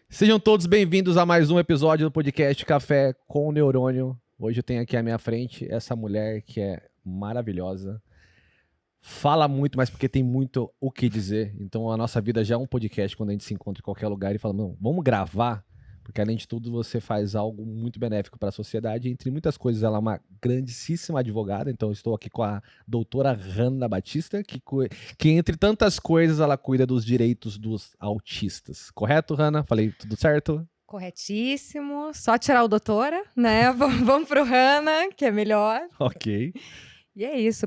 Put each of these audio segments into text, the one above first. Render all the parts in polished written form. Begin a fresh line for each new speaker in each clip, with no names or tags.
Sejam todos bem-vindos a mais um episódio do podcast Café com Neurônio. Hoje eu tenho aqui à minha frente essa mulher que é maravilhosa. Fala muito, mas porque tem muito o que dizer. Então a nossa vida já é um podcast quando a gente se encontra em qualquer lugar e fala, não, vamos gravar? Porque além de tudo você faz algo muito benéfico para a sociedade. Entre muitas coisas ela é uma grandíssima advogada. Então eu estou aqui com a doutora Hanna Batista, que entre tantas coisas ela cuida dos direitos dos autistas. Correto, Hanna? Falei tudo certo?
Corretíssimo. Só tirar o doutora, né? Vamos pro Hanna, que é melhor.
Ok.
E é isso,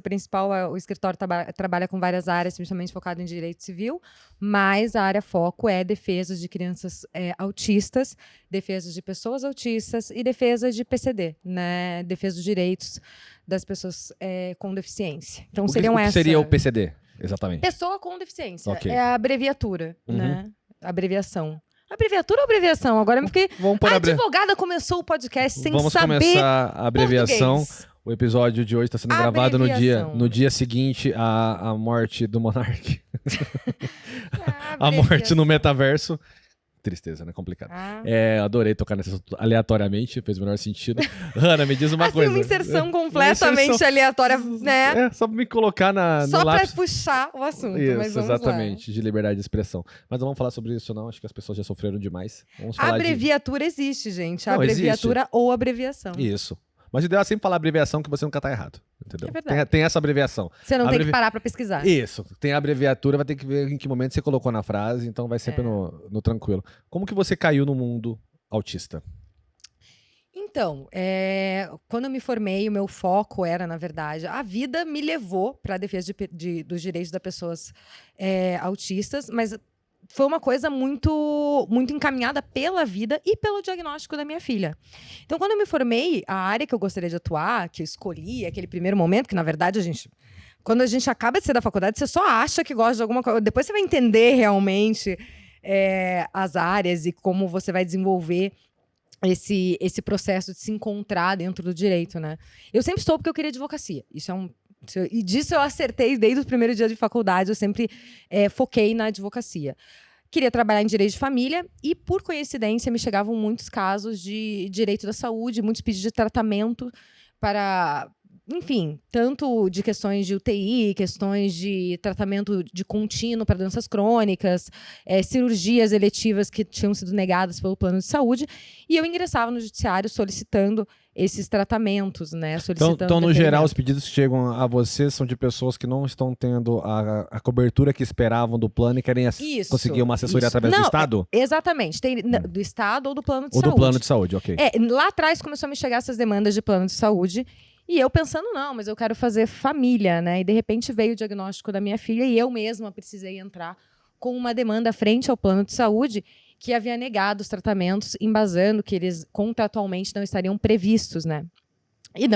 o escritório trabalha com várias áreas, principalmente focado em direito civil, mas a área foco é defesa de crianças autistas, defesa de pessoas autistas e defesa de PCD, né? Defesa dos direitos das pessoas com deficiência. Então,
O que seria o PCD, exatamente?
Pessoa com deficiência.
Okay.
É a abreviatura, né? Abreviação. Abreviatura ou abreviação? Agora eu fiquei... A advogada começou o podcast sem
Vamos
saber
começar a abreviação.
Português.
O episódio de hoje está sendo gravado no dia seguinte à morte do Monark. A morte no metaverso. Tristeza, né? Complicado. Adorei tocar nesse assunto aleatoriamente, fez o menor sentido. Hanna, me diz uma coisa.
Uma inserção completamente aleatória, né?
Só pra me colocar
só pra puxar o assunto.
Isso,
mas vamos
exatamente,
lá.
de liberdade de expressão. Mas não vamos falar sobre isso, não. Acho que as pessoas já sofreram demais. Vamos falar
abreviatura existe, gente. A
não,
abreviatura existe. Ou abreviação.
Isso. Mas o ideal é sempre falar abreviação que você nunca tá errado. Entendeu?
É verdade.
Tem essa abreviação.
Você não tem que parar pra pesquisar.
Isso. Tem a abreviatura, vai ter que ver em que momento você colocou na frase, então vai sempre no tranquilo. Como que você caiu no mundo autista?
Então, quando eu me formei, o meu foco era, na verdade, a vida me levou para a defesa dos direitos das pessoas autistas, mas foi uma coisa muito, muito encaminhada pela vida e pelo diagnóstico da minha filha. Então, quando eu me formei, a área que eu gostaria de atuar, que eu escolhi, aquele primeiro momento, que na verdade quando a gente acaba de sair da faculdade, você só acha que gosta de alguma coisa. Depois você vai entender realmente as áreas e como você vai desenvolver esse processo de se encontrar dentro do direito, né? Eu sempre soube que eu queria advocacia. E disso eu acertei desde o primeiro dia de faculdade, eu sempre foquei na advocacia. Queria trabalhar em direito de família e, por coincidência, me chegavam muitos casos de direito da saúde, muitos pedidos de tratamento para... Enfim, tanto de questões de UTI, questões de tratamento de contínuo para doenças crônicas, cirurgias eletivas que tinham sido negadas pelo plano de saúde, e eu ingressava no judiciário solicitando esses tratamentos, né?
Então, no geral, os pedidos que chegam a você são de pessoas que não estão tendo a cobertura que esperavam do plano e querem conseguir uma assessoria através do Estado?
Exatamente. Tem do Estado ou do plano de saúde.
Ou do plano de saúde, ok.
Lá atrás começou a me chegar essas demandas de plano de saúde. E eu pensando, não, mas eu quero fazer família, né? E de repente veio o diagnóstico da minha filha e eu mesma precisei entrar com uma demanda frente ao plano de saúde que havia negado os tratamentos, embasando que eles contratualmente não estariam previstos, né? E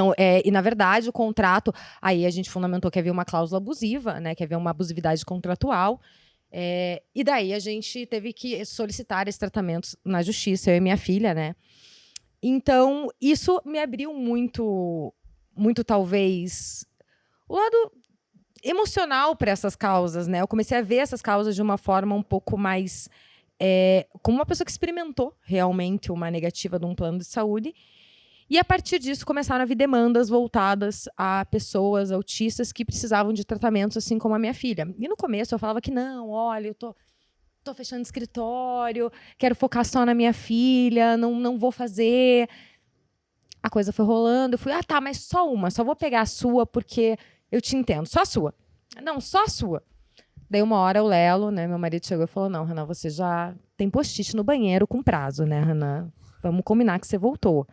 na verdade, o contrato, aí a gente fundamentou que havia uma cláusula abusiva, né? Que havia uma abusividade contratual. E daí a gente teve que solicitar esses tratamentos na justiça, eu e minha filha, né? Então, isso me abriu muito talvez, o lado emocional para essas causas, né? Eu comecei a ver essas causas de uma forma um pouco mais... como uma pessoa que experimentou realmente uma negativa de um plano de saúde. E, a partir disso, começaram a vir demandas voltadas a pessoas autistas que precisavam de tratamentos, assim como a minha filha. E, no começo, eu falava que não, olha, eu tô fechando escritório, quero focar só na minha filha, não vou fazer... A coisa foi rolando, eu fui, tá, mas só vou pegar a sua porque eu te entendo, só a sua. Não, só a sua. Daí uma hora o Lelo, né, meu marido chegou e falou, não, Hanna, você já tem post-it no banheiro com prazo, né, Hanna? Vamos combinar que você voltou.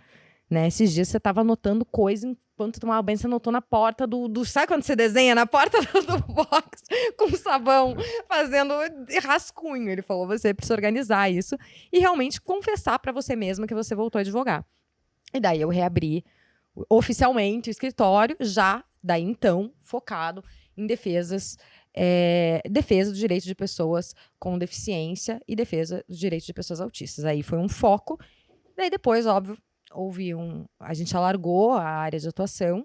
Né? Esses dias você estava anotando coisa, enquanto tomava banho, você anotou na porta do... Sabe quando você desenha? Na porta do box, com sabão, fazendo rascunho. Ele falou, você precisa organizar isso e realmente confessar para você mesma que você voltou a advogar. E daí eu reabri oficialmente o escritório, já daí então focado em defesa dos direitos de pessoas com deficiência e defesa dos direitos de pessoas autistas. Aí foi um foco. Daí depois, óbvio, a gente alargou a área de atuação,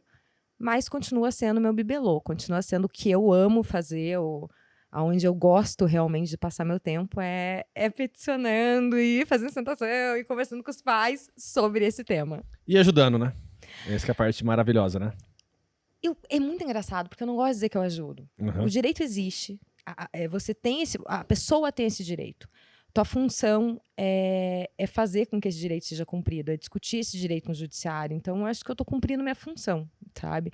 mas continua sendo meu bibelô, continua sendo o que eu amo fazer, Onde eu gosto realmente de passar meu tempo é peticionando e fazendo sentação e conversando com os pais sobre esse tema.
E ajudando, né? Essa que é a parte maravilhosa, né?
É muito engraçado, porque eu não gosto de dizer que eu ajudo.
Uhum.
O direito existe. Você tem a pessoa tem esse direito. Tua função é fazer com que esse direito seja cumprido, é discutir esse direito no judiciário. Então, eu acho que eu estou cumprindo minha função, sabe?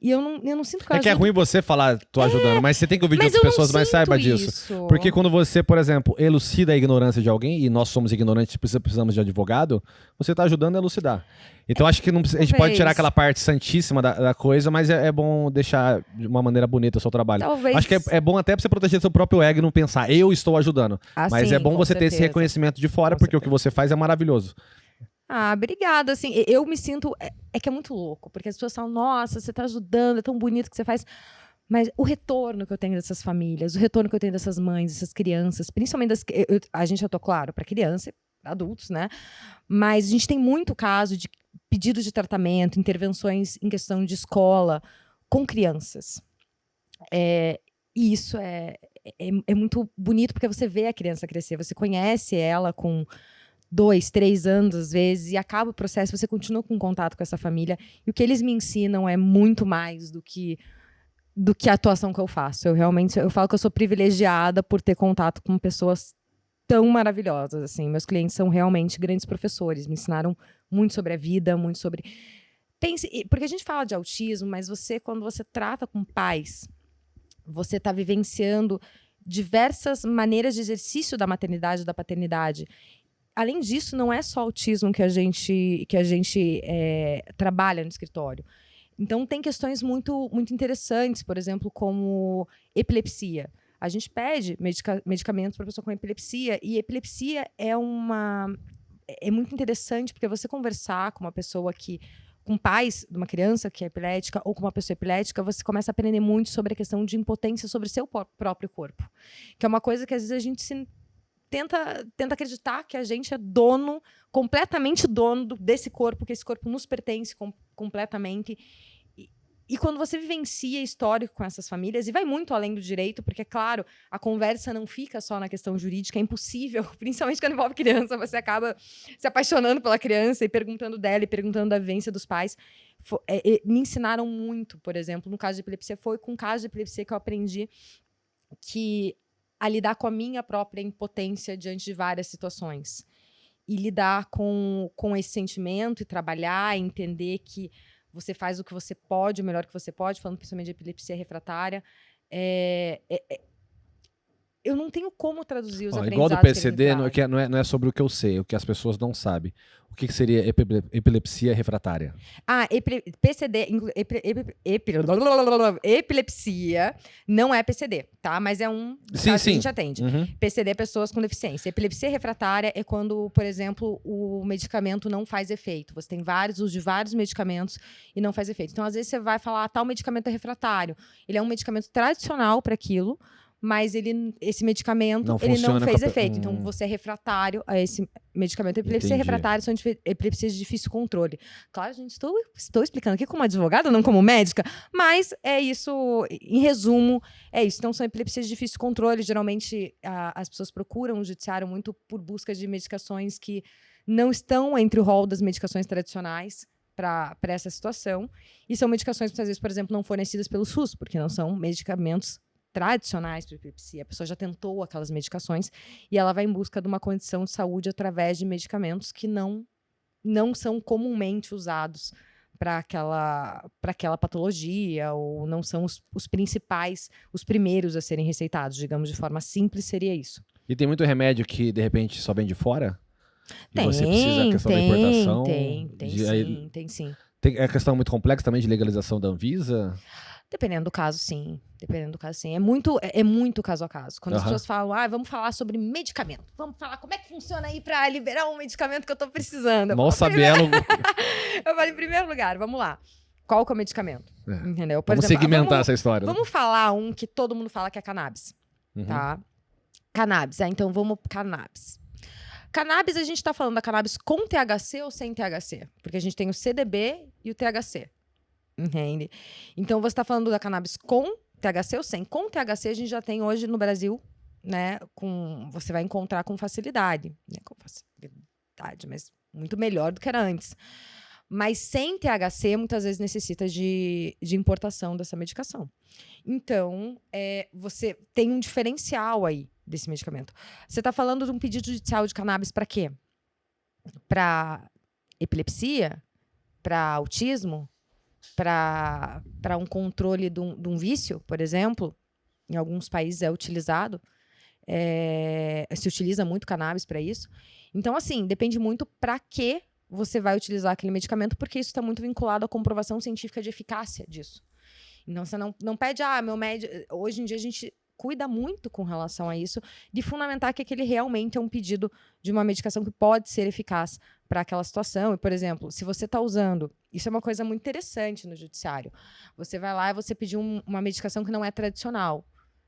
E eu não sinto que eu ajudo.
Que é ruim você falar, tô ajudando, mas você tem que ouvir de
Mas
outras
eu não
pessoas, mas saiba disso.
isso.
Porque quando você, por exemplo, elucida a ignorância de alguém, e nós somos ignorantes, precisamos de advogado, você tá ajudando a elucidar. Então acho que não precisa, a gente pode tirar aquela parte santíssima da coisa, mas é bom deixar de uma maneira bonita o seu trabalho.
Talvez.
Acho que é bom até pra você proteger seu próprio ego e não pensar, eu estou ajudando. Mas
sim,
é bom
com
você ter esse
certeza.
reconhecimento de fora,
Com
porque
certeza.
o que você faz é maravilhoso.
Obrigada, assim, eu me sinto, que é muito louco, porque as pessoas falam, nossa, você tá ajudando, é tão bonito que você faz, mas o retorno que eu tenho dessas famílias, o retorno que eu tenho dessas mães, dessas crianças, principalmente a gente já tô claro, para criança, adultos, né, mas a gente tem muito caso de pedidos de tratamento, intervenções em questão de escola com crianças, e isso é muito bonito, porque você vê a criança crescer, você conhece ela com 2, 3 anos, às vezes, e acaba o processo, você continua com contato com essa família, e o que eles me ensinam é muito mais do que a atuação que eu faço. Eu falo que eu sou privilegiada por ter contato com pessoas tão maravilhosas, assim. Meus clientes são realmente grandes professores, me ensinaram muito sobre a vida, muito sobre... Porque a gente fala de autismo, mas quando você trata com pais, você está vivenciando diversas maneiras de exercício da maternidade e da paternidade. Além disso, não é só autismo que a gente trabalha no escritório. Então, tem questões muito, muito interessantes, por exemplo, como epilepsia. A gente pede medicamentos para a pessoa com epilepsia, e epilepsia é muito interessante, porque você conversar com uma pessoa com pais de uma criança que é epilética ou com uma pessoa epilética, você começa a aprender muito sobre a questão de impotência sobre o seu próprio corpo. Que é uma coisa que, às vezes, a gente tenta acreditar que a gente é completamente dono desse corpo, que esse corpo nos pertence completamente. E quando você vivencia histórico com essas famílias, e vai muito além do direito, porque, claro, a conversa não fica só na questão jurídica, é impossível, principalmente quando envolve criança, você acaba se apaixonando pela criança e perguntando dela e perguntando da vivência dos pais. Me ensinaram muito, por exemplo, no caso de epilepsia, foi com o caso de epilepsia que eu aprendi a lidar com a minha própria impotência diante de várias situações. E lidar com esse sentimento e trabalhar, e entender que você faz o que você pode, o melhor que você pode, falando principalmente de epilepsia refratária. Eu não tenho como traduzir os aprendizados.
Igual do PCD, não é sobre o que eu sei, o que as pessoas não sabem. O que seria epilepsia refratária?
PCD, epilepsia não é PCD, tá? Mas é um caso que a gente atende.
Uhum.
PCD é pessoas com deficiência. Epilepsia refratária é quando, por exemplo, o medicamento não faz efeito. Você tem uso de vários medicamentos e não faz efeito. Então, às vezes, você vai falar, tal medicamento é refratário. Ele é um medicamento tradicional para aquilo, mas esse medecamento não fez efeito. Então, você é refratário a esse medicamento. Epilepsia refratária são epilepsias de difícil controle. Claro, gente, estou explicando aqui como advogada, não como médica, mas é isso, em resumo, é isso. Então, são epilepsias de difícil controle. Geralmente, as pessoas procuram o judiciário muito por busca de medicações que não estão entre o rol das medicações tradicionais para essa situação. E são medicações que, às vezes, por exemplo, não fornecidas pelo SUS, porque não são medicamentos tradicionais para epilepsia. A pessoa já tentou aquelas medicações e ela vai em busca de uma condição de saúde através de medicamentos que não são comumente usados para aquela patologia, ou não são os principais, os primeiros a serem receitados, digamos, de forma simples, seria isso.
E tem muito remédio que, de repente, só vem de fora? Você precisa da questão da importação?
Tem sim.
Tem a questão muito complexa também de legalização da Anvisa?
Dependendo do caso, sim. É muito caso a caso. Quando as pessoas falam, vamos falar sobre medicamento. Vamos falar como é que funciona aí para liberar um medicamento que eu tô precisando.
Mal sabendo.
Eu falo, em primeiro lugar, vamos lá. Qual que é o medicamento? Entendeu? Por
vamos
exemplo,
segmentar essa história.
Vamos falar um que todo mundo fala que é cannabis. Tá? Cannabis. Então, vamos cannabis. Cannabis, a gente tá falando da cannabis com THC ou sem THC? Porque a gente tem o CDB e o THC. Entende? Então, você está falando da cannabis com THC ou sem. Com THC, a gente já tem hoje no Brasil, né? Você vai encontrar com facilidade. Né, com facilidade, mas muito melhor do que era antes. Mas sem THC, muitas vezes necessita de importação dessa medicação. Então, você tem um diferencial aí desse medicamento. Você está falando de um pedido judicial de cannabis para quê? Para epilepsia? Para autismo? Para um controle de um vício, por exemplo? Em alguns países é utilizado. Se utiliza muito cannabis para isso. Então, assim, depende muito para que você vai utilizar aquele medicamento, porque isso está muito vinculado à comprovação científica de eficácia disso. Então, você não pede, meu médico... Hoje em dia, a gente cuida muito com relação a isso, de fundamentar que aquele realmente é um pedido de uma medicação que pode ser eficaz para aquela situação. E, por exemplo, se você está usando... Isso é uma coisa muito interessante no judiciário. Você vai lá e você pediu uma medicação que não é tradicional.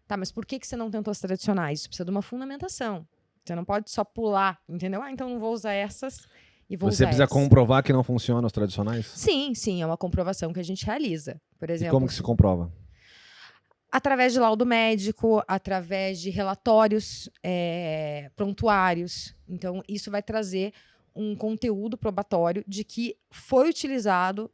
Tá, mas por que você não tentou as tradicionais? Isso precisa de uma fundamentação. Você não pode só pular, entendeu? Então não vou usar essas...
Você precisa comprovar que não funcionam os tradicionais?
Sim, é uma comprovação que a gente realiza. Por exemplo,
e como que se comprova?
Através de laudo médico, através de relatórios prontuários. Então, isso vai trazer um conteúdo probatório de que foi utilizado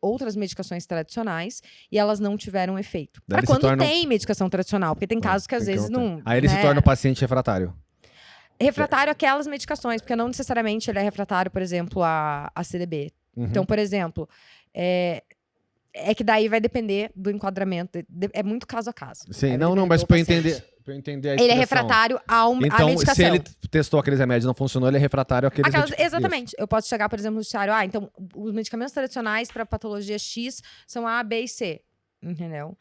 outras medicações tradicionais e elas não tiveram efeito. Para quando tem medicação tradicional, porque tem casos que às vezes não...
Aí ele se torna o paciente refratário.
Refratário àquelas medicações, porque não necessariamente ele é refratário, por exemplo, a CDB. Uhum. Então, por exemplo, que daí vai depender do enquadramento. É muito caso a caso.
Sim, mas para eu entender a expressão.
Ele é refratário à medicação.
Então, se ele testou aqueles remédios e não funcionou, ele é refratário àqueles medicamentos.
Exatamente. Isso. Eu posso chegar, por exemplo, no judiciário, então, os medicamentos tradicionais para patologia X são A, B e C. Entendeu?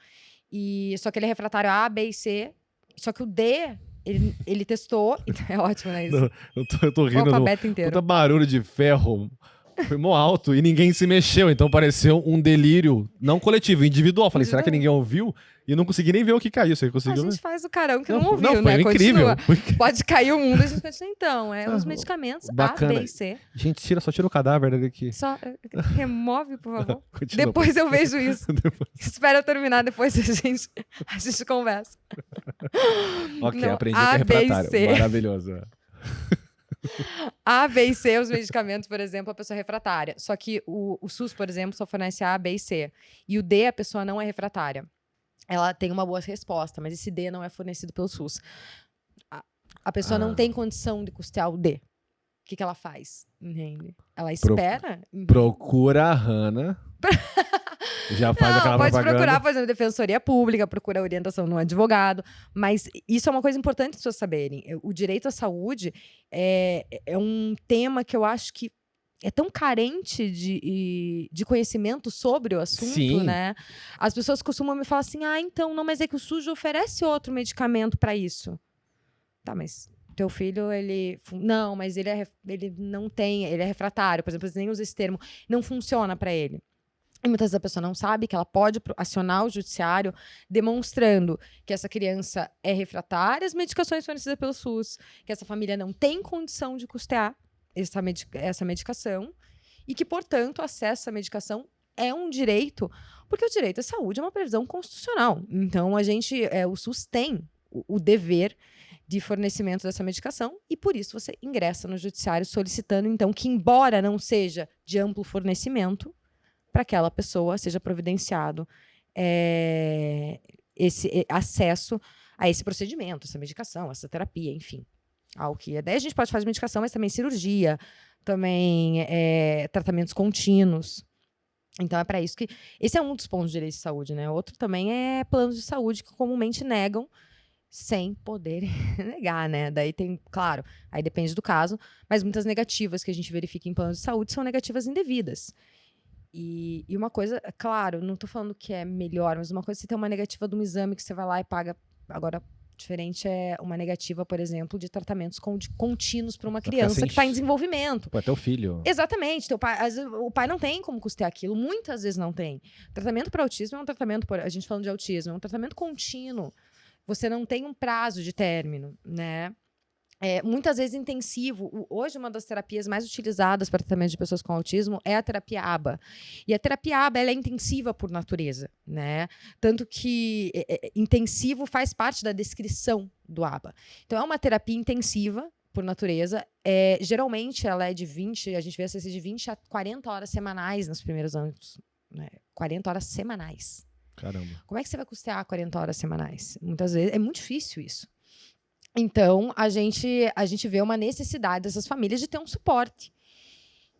Só que ele é refratário A, B e C. Só que o D... Ele testou, então é ótimo, né? Isso.
Eu tô rindo. O alfabeto inteiro. Puta barulho de ferro. Foi mó alto e ninguém se mexeu. Então pareceu um delírio, não coletivo, individual. Falei, será que ninguém ouviu? E não consegui nem ver o que caiu. Você conseguiu?
A gente faz o carão que não ouviu,
né?
Foi
incrível.
Pode cair o mundo, a gente continua. Então, os medicamentos
bacana.
A, B e C.
Gente, só tira o cadáver daqui.
Só remove, por favor. Depois eu vejo isso. Espera eu terminar, depois a gente conversa.
Ok, aprendi que é refratário. Maravilhoso.
A, B e C, os medicamentos, por exemplo, a pessoa é refratária. Só que o SUS, por exemplo, só fornece A, B e C. E o D, a pessoa não é refratária. Ela tem uma boa resposta, mas esse D não é fornecido pelo SUS. A pessoa não tem condição de custear o D. O que ela faz? Entende? Ela espera.
Procura a Hannah. Já faz aquela
pode
propaganda.
Procurar, por exemplo, defensoria pública, procura orientação no advogado. Mas isso é uma coisa importante as pessoas saberem. O direito à saúde é um tema que eu acho que é tão carente de conhecimento sobre o assunto,
Sim.
Né? As pessoas costumam me falar assim, então, não, mas é que o SUS oferece outro medicamento para isso. Tá, mas teu filho, não, mas ele não tem, ele é refratário, por exemplo, ele nem usa esse termo, não funciona para ele. E muitas vezes a pessoa não sabe que ela pode acionar o judiciário demonstrando que essa criança é refratária às medicações fornecidas pelo SUS, que essa família não tem condição de custear essa medicação e que, portanto, acesso à medicação é um direito, porque o direito à saúde é uma previsão constitucional. Então, o SUS tem o dever de fornecimento dessa medicação e, por isso, você ingressa no judiciário solicitando, então, que, embora não seja de amplo fornecimento, para aquela pessoa seja providenciado esse acesso a esse procedimento, essa medicação, essa terapia, enfim. Daí a gente pode fazer medicação, mas também cirurgia, também tratamentos contínuos. Então, é para isso que... Esse é um dos pontos de direito de saúde, né? Outro também é planos de saúde que comumente negam sem poder negar, né? Daí tem, claro, aí depende do caso, mas muitas negativas que a gente verifica em planos de saúde são negativas indevidas. E uma coisa, claro, não estou falando que é melhor, mas uma coisa é você ter uma negativa de um exame que você vai lá e paga. Agora, diferente é uma negativa, por exemplo, de tratamentos contínuos para uma criança que está em desenvolvimento.
Pô, é teu filho.
Exatamente. O pai não tem como custear aquilo, muitas vezes não tem. Tratamento para autismo é um tratamento, a gente falando de autismo, é um tratamento contínuo. Você não tem um prazo de término, né? muitas vezes intensivo. Hoje, uma das terapias mais utilizadas para tratamento de pessoas com autismo é a terapia ABA. E a terapia ABA ela é intensiva por natureza, né? Tanto que intensivo faz parte da descrição do ABA. Então, é uma terapia intensiva por natureza. Geralmente, ela é de 20, a gente vê essa de 20 a 40 horas semanais nos primeiros anos. Né? 40 horas semanais.
Caramba.
Como é que você vai custear 40 horas semanais? Muitas vezes é muito difícil isso. Então, a gente vê uma necessidade dessas famílias de ter um suporte.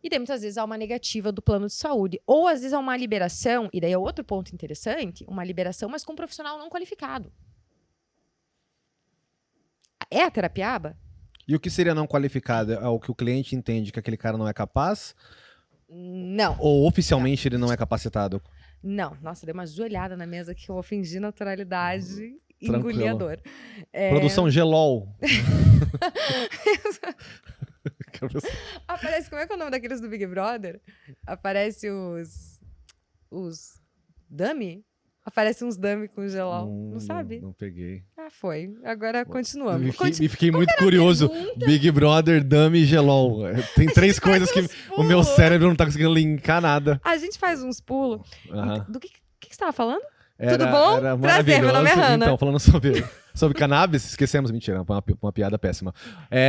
E daí, muitas vezes, há uma negativa do plano de saúde. Ou, às vezes, há uma liberação, e daí é outro ponto interessante, uma liberação, mas com um profissional não qualificado. É a terapia ABA?
E o que seria não qualificado? É o que o cliente entende que aquele cara não é capaz?
Não.
Ou oficialmente ele não é capacitado?
Não. Nossa, dei uma joelhada na mesa que eu ofendi naturalidade.
Tranquilo.
Engoli a dor.
Produção Gelol.
Aparece, como é que é o nome daqueles do Big Brother? Aparece os dummy? Aparece uns dummy com gelol. Não sabe?
Não peguei.
Foi. Agora continuamos.
Me fiquei muito curioso. Big Brother, dummy, gelol. Tem 3 coisas que o meu cérebro não tá conseguindo linkar nada.
A gente faz uns pulos. Do que você estava falando?
Tudo
bom?
Era
Prazer, meu nome é Hannah.
Então, falando sobre cannabis, esquecemos, mentira, uma piada péssima.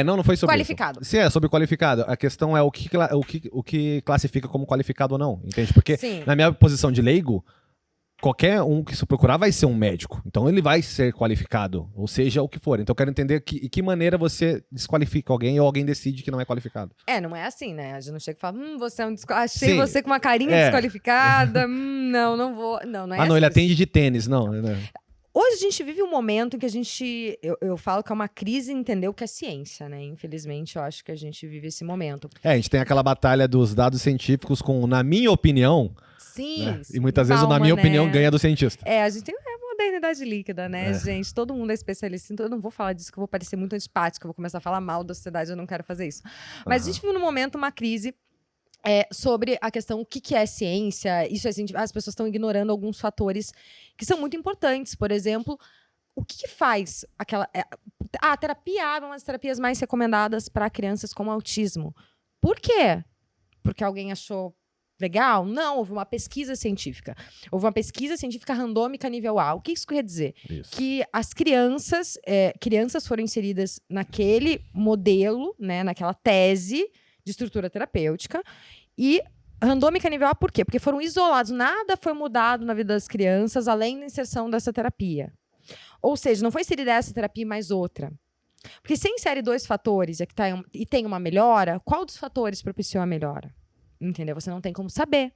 Não foi sobre
qualificado.
Isso. Sim, é sobre qualificado. A questão é o que classifica como qualificado ou não, entende? Porque na minha posição de leigo, qualquer um que se procurar vai ser um médico. Então ele vai ser qualificado, ou seja, o que for. Então eu quero entender que maneira você desqualifica alguém ou alguém decide que não é qualificado.
Não é assim, né? A gente não chega e fala, você é um achei Sim. você com uma carinha desqualificada, não vou. Não é assim.
Não, ele atende de tênis, não.
Hoje a gente vive um momento em que eu falo que é uma crise entender o que é ciência, né? Infelizmente, eu acho que a gente vive esse momento.
A gente tem aquela batalha dos dados científicos com, na minha opinião...
Sim.
Né? E muitas vezes, na minha opinião, ganha do cientista.
A gente tem modernidade líquida, né, gente? Todo mundo é especialista. Então, eu não vou falar disso, que eu vou parecer muito antipática. Eu vou começar a falar mal da sociedade, eu não quero fazer isso. Mas a gente vive, no momento, uma crise sobre a questão o que é ciência. Isso as pessoas estão ignorando alguns fatores que são muito importantes. Por exemplo, o que faz aquela... a terapia ABA é uma das terapias mais recomendadas para crianças com autismo. Por quê? Porque alguém achou legal? Não, houve uma pesquisa científica. Houve uma pesquisa científica randômica nível A. O que isso quer dizer?
Isso.
Que as crianças foram inseridas naquele modelo, né, naquela tese de estrutura terapêutica. E randômica nível A por quê? Porque foram isolados. Nada foi mudado na vida das crianças além da inserção dessa terapia. Ou seja, não foi inserida essa terapia mais outra. Porque se insere 2 fatores e tem uma melhora, qual dos fatores propiciou a melhora? Entendeu? Você não tem como saber.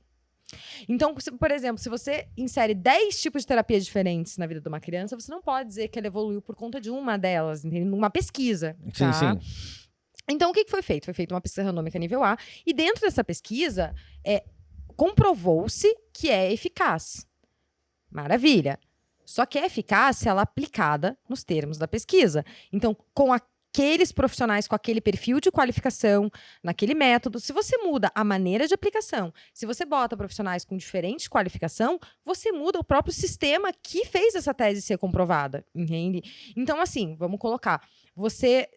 Então, por exemplo, se você insere 10 tipos de terapias diferentes na vida de uma criança, você não pode dizer que ela evoluiu por conta de uma delas, numa pesquisa. Tá?
Sim.
Então, o que foi feito? Foi feita uma pesquisa randômica nível A, e dentro dessa pesquisa, comprovou-se que é eficaz. Maravilha. Só que é eficaz se ela é aplicada nos termos da pesquisa. Então, com aqueles profissionais com aquele perfil de qualificação, naquele método, se você muda a maneira de aplicação, se você bota profissionais com diferente qualificação, você muda o próprio sistema que fez essa tese ser comprovada, entende? Então, assim, vamos colocar, você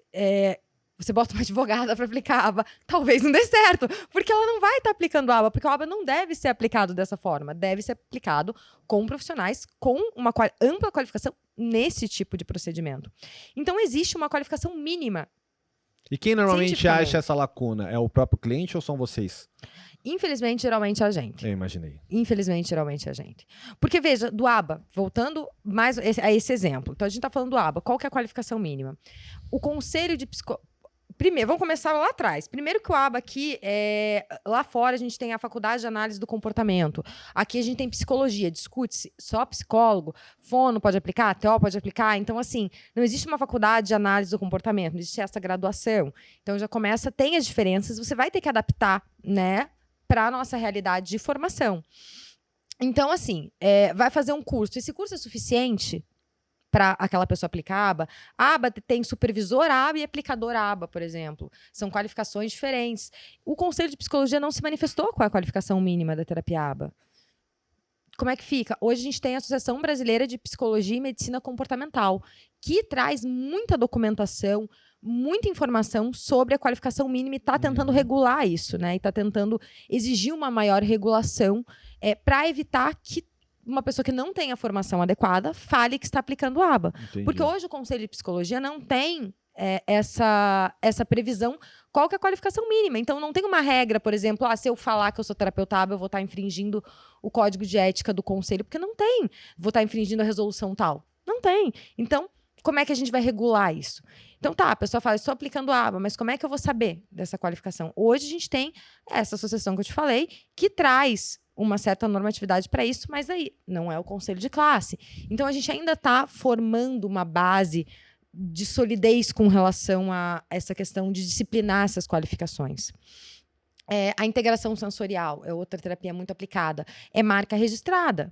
bota uma advogada para aplicar a ABA, talvez não dê certo, porque ela não vai estar aplicando a ABA, porque a ABA não deve ser aplicado dessa forma, deve ser aplicado com profissionais com uma ampla qualificação nesse tipo de procedimento. Então, existe uma qualificação mínima.
E quem normalmente acha essa lacuna? É o próprio cliente ou são vocês?
Infelizmente, geralmente é a gente.
Eu imaginei.
Infelizmente, geralmente é a gente. Porque, veja, do ABA, voltando mais a esse exemplo. Então, a gente está falando do ABA. Qual que é a qualificação mínima? O Conselho de Primeiro, vamos começar lá atrás. Primeiro que o ABA aqui, lá fora a gente tem a Faculdade de Análise do Comportamento. Aqui a gente tem psicologia, discute-se só psicólogo, fono pode aplicar, TO pode aplicar. Então, assim, não existe uma faculdade de análise do comportamento, não existe essa graduação. Então, já começa, tem as diferenças, você vai ter que adaptar, né, para a nossa realidade de formação. Então, assim, vai fazer um curso. Esse curso é suficiente para aquela pessoa aplicar a ABA? A ABA tem supervisor ABA e aplicador ABA, por exemplo. São qualificações diferentes. O Conselho de Psicologia não se manifestou com a qualificação mínima da terapia ABA. como é que fica? Hoje a gente tem a Associação Brasileira de Psicologia e Medicina Comportamental, que traz muita documentação, muita informação sobre a qualificação mínima e está tentando regular isso, né? E está tentando exigir uma maior regulação para evitar que uma pessoa que não tem a formação adequada fale que está aplicando a aba.
Entendi.
Porque hoje o Conselho de Psicologia não tem essa previsão, qual que é a qualificação mínima. Então, não tem uma regra, por exemplo, se eu falar que eu sou terapeuta aba, eu vou estar infringindo o código de ética do conselho, porque não tem. Vou estar infringindo a resolução tal. Não tem. Então, como é que a gente vai regular isso? Então, a pessoa fala, estou aplicando a aba, mas como é que eu vou saber dessa qualificação? Hoje, a gente tem essa associação que eu te falei, que traz uma certa normatividade para isso, mas aí não é o conselho de classe. Então, a gente ainda está formando uma base de solidez com relação a essa questão de disciplinar essas qualificações. A integração sensorial é outra terapia muito aplicada. É marca registrada.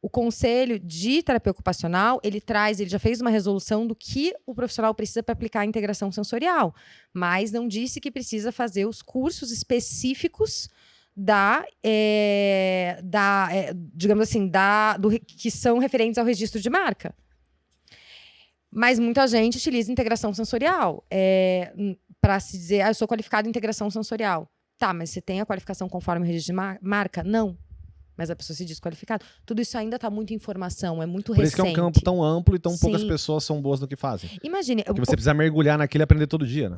O Conselho de Terapia Ocupacional, ele já fez uma resolução do que o profissional precisa para aplicar a integração sensorial, mas não disse que precisa fazer os cursos específicos digamos assim, que são referentes ao registro de marca. Mas muita gente utiliza integração sensorial para se dizer, eu sou qualificado em integração sensorial. Tá, mas você tem a qualificação conforme o registro de marca? Não. Mas a pessoa se diz qualificada. Tudo isso ainda está muito em formação, é muito recente.
Por isso que é um campo tão amplo e tão poucas pessoas são boas no que fazem.
Imagine.
Porque você precisa mergulhar naquilo e aprender todo dia, né?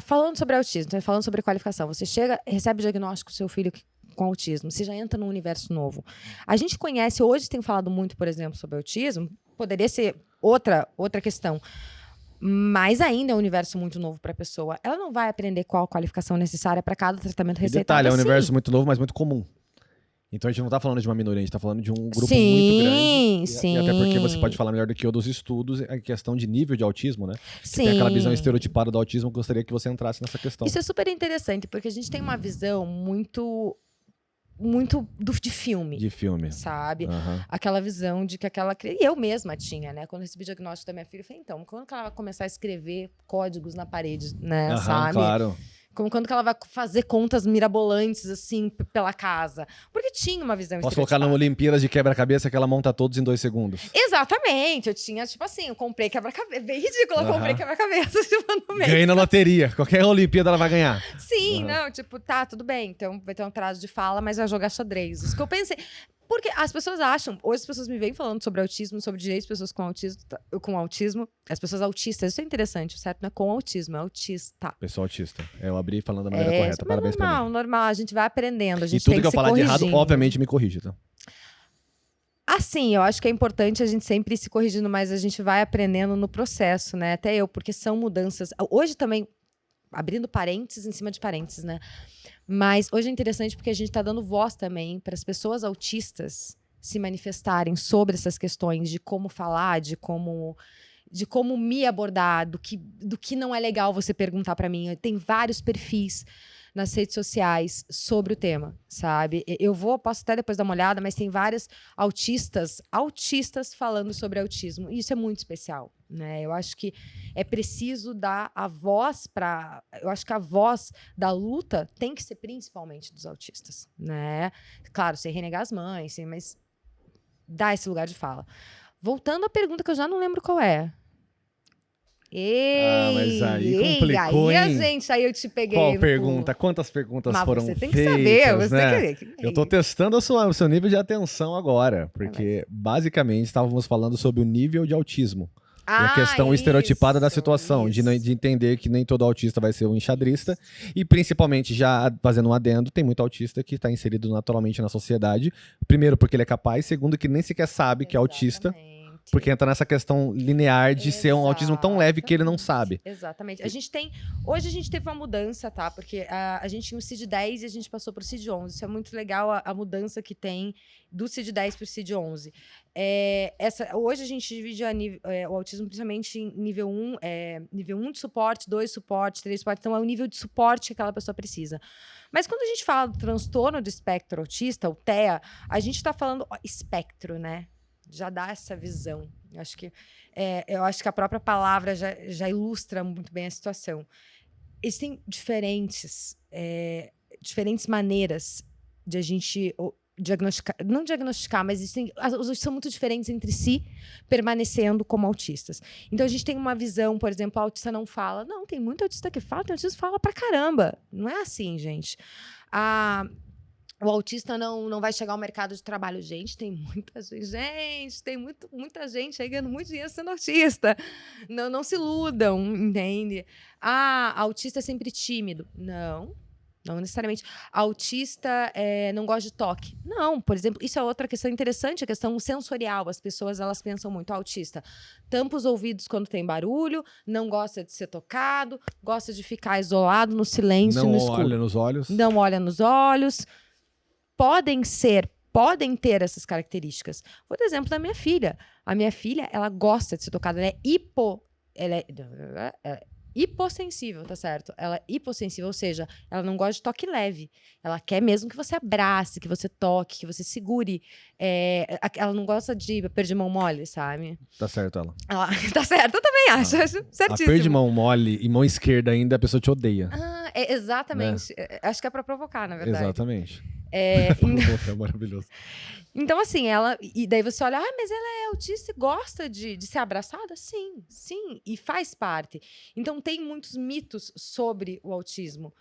Falando sobre autismo, falando sobre qualificação, você recebe o diagnóstico do seu filho com autismo, você já entra num universo novo. A gente conhece, hoje tem falado muito, por exemplo, sobre autismo, poderia ser outra questão, mas ainda é um universo muito novo para a pessoa. Ela não vai aprender qual a qualificação necessária para cada tratamento receitado.
Detalhe, é um universo muito novo, mas muito comum. Então a gente não está falando de uma minoria, a gente está falando de um grupo muito grande.
Sim.
E até porque você pode falar melhor do que eu dos estudos, a questão de nível de autismo, né?
Sim.
Tem aquela visão estereotipada do autismo, eu gostaria que você entrasse nessa questão.
Isso é super interessante, porque a gente tem uma visão muito de filme.
De filme.
Sabe? Aquela visão de que aquela criança... E eu mesma tinha, né? Quando eu recebi o diagnóstico da minha filha, eu falei, então, quando que ela vai começar a escrever códigos na parede, né? Sabe?
Claro.
Como quando que ela vai fazer contas mirabolantes, assim, pela casa. Porque tinha uma visão
Posso colocar numa Olimpíadas de quebra-cabeça que ela monta todos em 2 segundos.
Exatamente. Eu tinha, tipo assim, eu comprei quebra-cabeça. Bem ridículo, eu comprei quebra-cabeça, tipo, no mês.
Ganhei na loteria. Qualquer Olimpíada ela vai ganhar.
Sim, não, tipo, tudo bem. Então vai ter um atraso de fala, mas vai jogar xadrez. Isso que eu pensei. Porque as pessoas acham, hoje as pessoas me vêm falando sobre autismo, sobre direitos de pessoas com autismo, as pessoas autistas, isso é interessante, o certo não é com autismo, é autista.
Pessoa autista. Eu abri falando da maneira correta, parabéns pra mim.
Normal, a gente vai aprendendo, a gente
e tudo
tem
que eu
se
falar de
corrigindo.
errado, obviamente me corrige, tá?
Assim, eu acho que é importante a gente sempre ir se corrigindo, mas a gente vai aprendendo no processo, né? Até eu, porque são mudanças. Hoje também, abrindo parênteses em cima de parênteses, né? Mas hoje é interessante porque a gente está dando voz também para as pessoas autistas se manifestarem sobre essas questões de como falar, de como me abordar, do que não é legal você perguntar para mim. Tem vários perfis nas redes sociais sobre o tema, sabe? Posso até depois dar uma olhada, mas tem vários autistas falando sobre autismo. E isso é muito especial, né? Eu acho que é preciso dar a voz para... Eu acho que a voz da luta tem que ser principalmente dos autistas, né? Claro, sem renegar as mães, mas dar esse lugar de fala. Voltando à pergunta que eu já não lembro qual é.
Mas aí complicou, hein?
Gente, aí eu te peguei.
Qual pergunta? Quantas perguntas foram feitas?
Você tem que saber, você
né?
tem que...
Eu tô testando o seu nível de atenção agora, porque basicamente estávamos falando sobre o nível de autismo. E a questão estereotipada da situação, de entender que nem todo autista vai ser um enxadrista, e principalmente, já fazendo um adendo, tem muito autista que está inserido naturalmente na sociedade, primeiro porque ele é capaz, segundo que nem sequer sabe que é autista, porque entra nessa questão linear de ser um autismo tão leve que ele não sabe.
Exatamente. Hoje a gente teve uma mudança, tá? Porque a gente tinha o CID-10 e a gente passou para o CID-11. Isso é muito legal, a mudança que tem do CID-10 para o CID-11. Hoje a gente divide o autismo principalmente em nível 1, nível 1 de suporte, 2 de suporte, 3 de suporte. Então, é o nível de suporte que aquela pessoa precisa. Mas quando a gente fala do transtorno do espectro autista, o TEA, a gente está falando espectro, né? Já dá essa visão. Eu acho que a própria palavra já ilustra muito bem a situação. Existem diferentes maneiras de a gente não diagnosticar, mas os autistas são muito diferentes entre si, permanecendo como autistas. Então a gente tem uma visão, por exemplo, o autista não fala. Não, tem muito autista que fala, tem autista que fala pra caramba. Não é assim, gente. O autista não vai chegar ao mercado de trabalho. Gente, tem muita gente aí ganhando muito dinheiro sendo autista. Não se iludam, entende? Autista é sempre tímido. Não necessariamente. Autista não gosta de toque. Não, por exemplo, isso é outra questão interessante, a questão sensorial. As pessoas, elas pensam muito, autista tampa os ouvidos quando tem barulho, não gosta de ser tocado, gosta de ficar isolado no silêncio, no escuro.
Não olha nos olhos.
Não olha nos olhos. Podem ter essas características. Vou dar exemplo da minha filha. A minha filha, ela gosta de ser tocada, ela é hipossensível, tá certo? Ela é hipossensível, ou seja, ela não gosta de toque leve. Ela quer mesmo que você abrace, que você toque, que você segure. Ela não gosta de perder mão mole, sabe?
Tá certo ela.
Tá certo, eu também acho. Acho certíssimo.
Perder mão mole e mão esquerda ainda, a pessoa te odeia.
Exatamente. Acho que é pra provocar, na verdade.
Exatamente.
É
maravilhoso.
Então, assim, e daí você olha, mas ela é autista e gosta de ser abraçada? Sim, e faz parte. Então, tem muitos mitos sobre o autismo.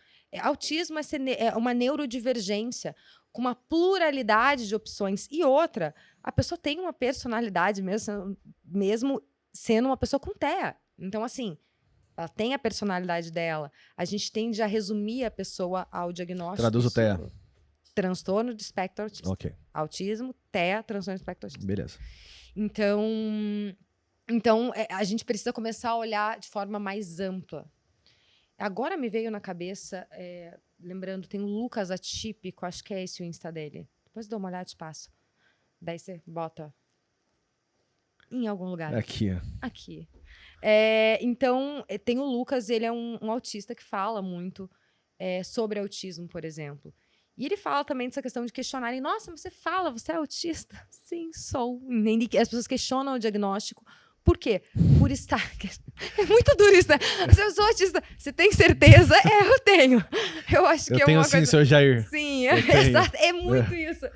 Autismo é uma neurodivergência com uma pluralidade de opções. E outra, a pessoa tem uma personalidade mesmo sendo uma pessoa com TEA. Então, assim, ela tem a personalidade dela. A gente tende a resumir a pessoa ao diagnóstico.
Traduz o TEA.
Transtorno de espectro autista.
Ok.
Autismo, TEA, transtorno de espectro autista.
Beleza.
Então a gente precisa começar a olhar de forma mais ampla. Agora me veio na cabeça, lembrando, tem o Lucas Atípico, acho que é esse o Insta dele. Depois dá uma olhada e te passo. Daí você bota em algum lugar.
Aqui.
Aqui. Então, tem o Lucas, ele é um autista que fala muito sobre autismo, por exemplo. E ele fala também dessa questão de questionarem. Nossa, você é autista? Sim, sou. As pessoas questionam o diagnóstico. Por quê? Por estar... É muito duro isso, né? Se eu sou autista, você tem certeza? Eu tenho. Eu acho que
eu tenho
uma
sim,
coisa...
seu Jair.
Sim, exato. É muito isso.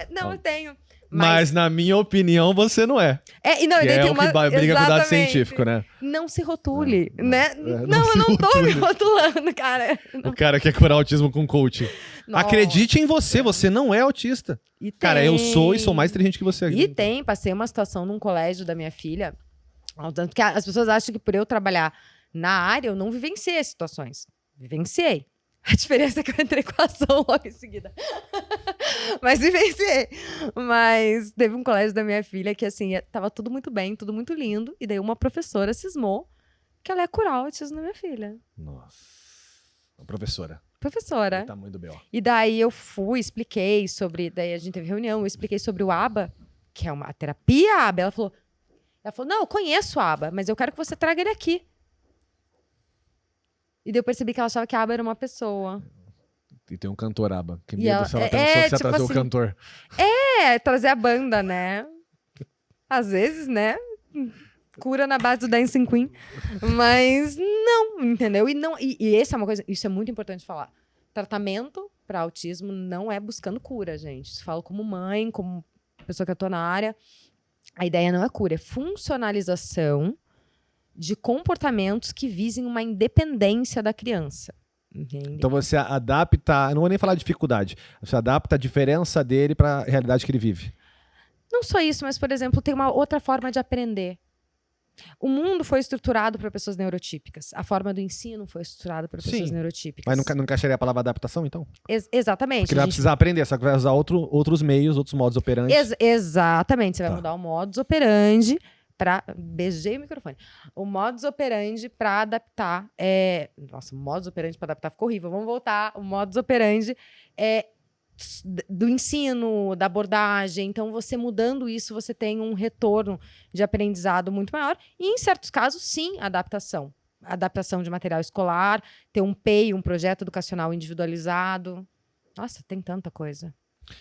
Não, eu tenho.
Mas, na minha opinião, você não é.
E não,
que
daí
é
tem
o que briga com o dado científico, né?
Não se rotule, né?
Não
eu não tô me rotulando, cara.
O cara quer curar autismo com coaching. Nossa. Acredite em você não é autista. Cara, eu sou e sou mais inteligente que você.
Passei uma situação num colégio da minha filha, porque as pessoas acham que por eu trabalhar na área, eu não vivenciei as situações. Vivenciei. A diferença é que eu entrei com a ação logo em seguida. Mas vivenciei. Mas teve um colégio da minha filha que, assim, tava tudo muito bem, tudo muito lindo. E daí uma professora cismou que ela ia curar o autismo da minha filha.
Nossa. Professora.
Tá
muito bem, ó.
E daí eu expliquei sobre... Daí a gente teve reunião, eu expliquei sobre o ABA, que é uma terapia ABA. Ela falou, não, eu conheço o ABA, mas eu quero que você traga ele aqui. E daí eu percebi que ela achava que a ABA era uma pessoa.
E tem um cantor ABA. Que medo
ela,
se ela pensou que você ia trazer
assim,
o cantor.
Trazer a banda, né? Às vezes, né? Cura na base do Dancing Queen. Mas não, entendeu? E essa é uma coisa, isso é muito importante falar. Tratamento para autismo não é buscando cura, gente. Isso falo como mãe, como pessoa que atua na área. A ideia não é cura, é funcionalização de comportamentos que visem uma independência da criança. Entende?
Então você adapta, não vou nem falar dificuldade, você adapta a diferença dele para a realidade que ele vive.
Não só isso, mas, por exemplo, tem uma outra forma de aprender. O mundo foi estruturado para pessoas neurotípicas. A forma do ensino foi estruturada para pessoas neurotípicas.
Mas não encaixaria a palavra adaptação, então?
Exatamente.
Porque ele vai precisar aprender, só que vai usar outros meios, outros modus operandi.
Exatamente. Você vai mudar o modus operandi para... Beijei o microfone. O modus operandi para adaptar... Nossa, o modus operandi para adaptar ficou horrível. Vamos voltar. O modus operandi do ensino, da abordagem. Então, você mudando isso, você tem um retorno de aprendizado muito maior. E, em certos casos, sim, adaptação. Adaptação de material escolar, ter um PEI, um projeto educacional individualizado. Nossa, tem tanta coisa.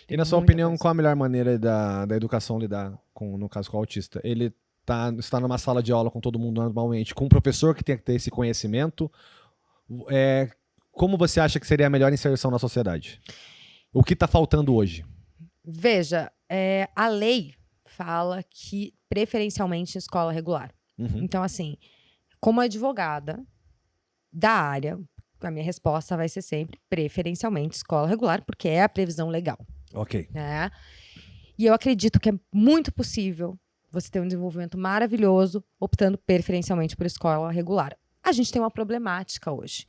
E, na sua opinião, qual a melhor maneira da educação lidar, no caso, com o autista? Ele está numa sala de aula com todo mundo normalmente, com um professor que tem que ter esse conhecimento. Como você acha que seria a melhor inserção na sociedade? O que está faltando hoje?
Veja, a lei fala que preferencialmente em escola regular.
Uhum.
Então, assim, como advogada da área, a minha resposta vai ser sempre preferencialmente escola regular, porque é a previsão legal,
Ok.
né? E eu acredito que é muito possível você ter um desenvolvimento maravilhoso optando preferencialmente por escola regular. A gente tem uma problemática hoje,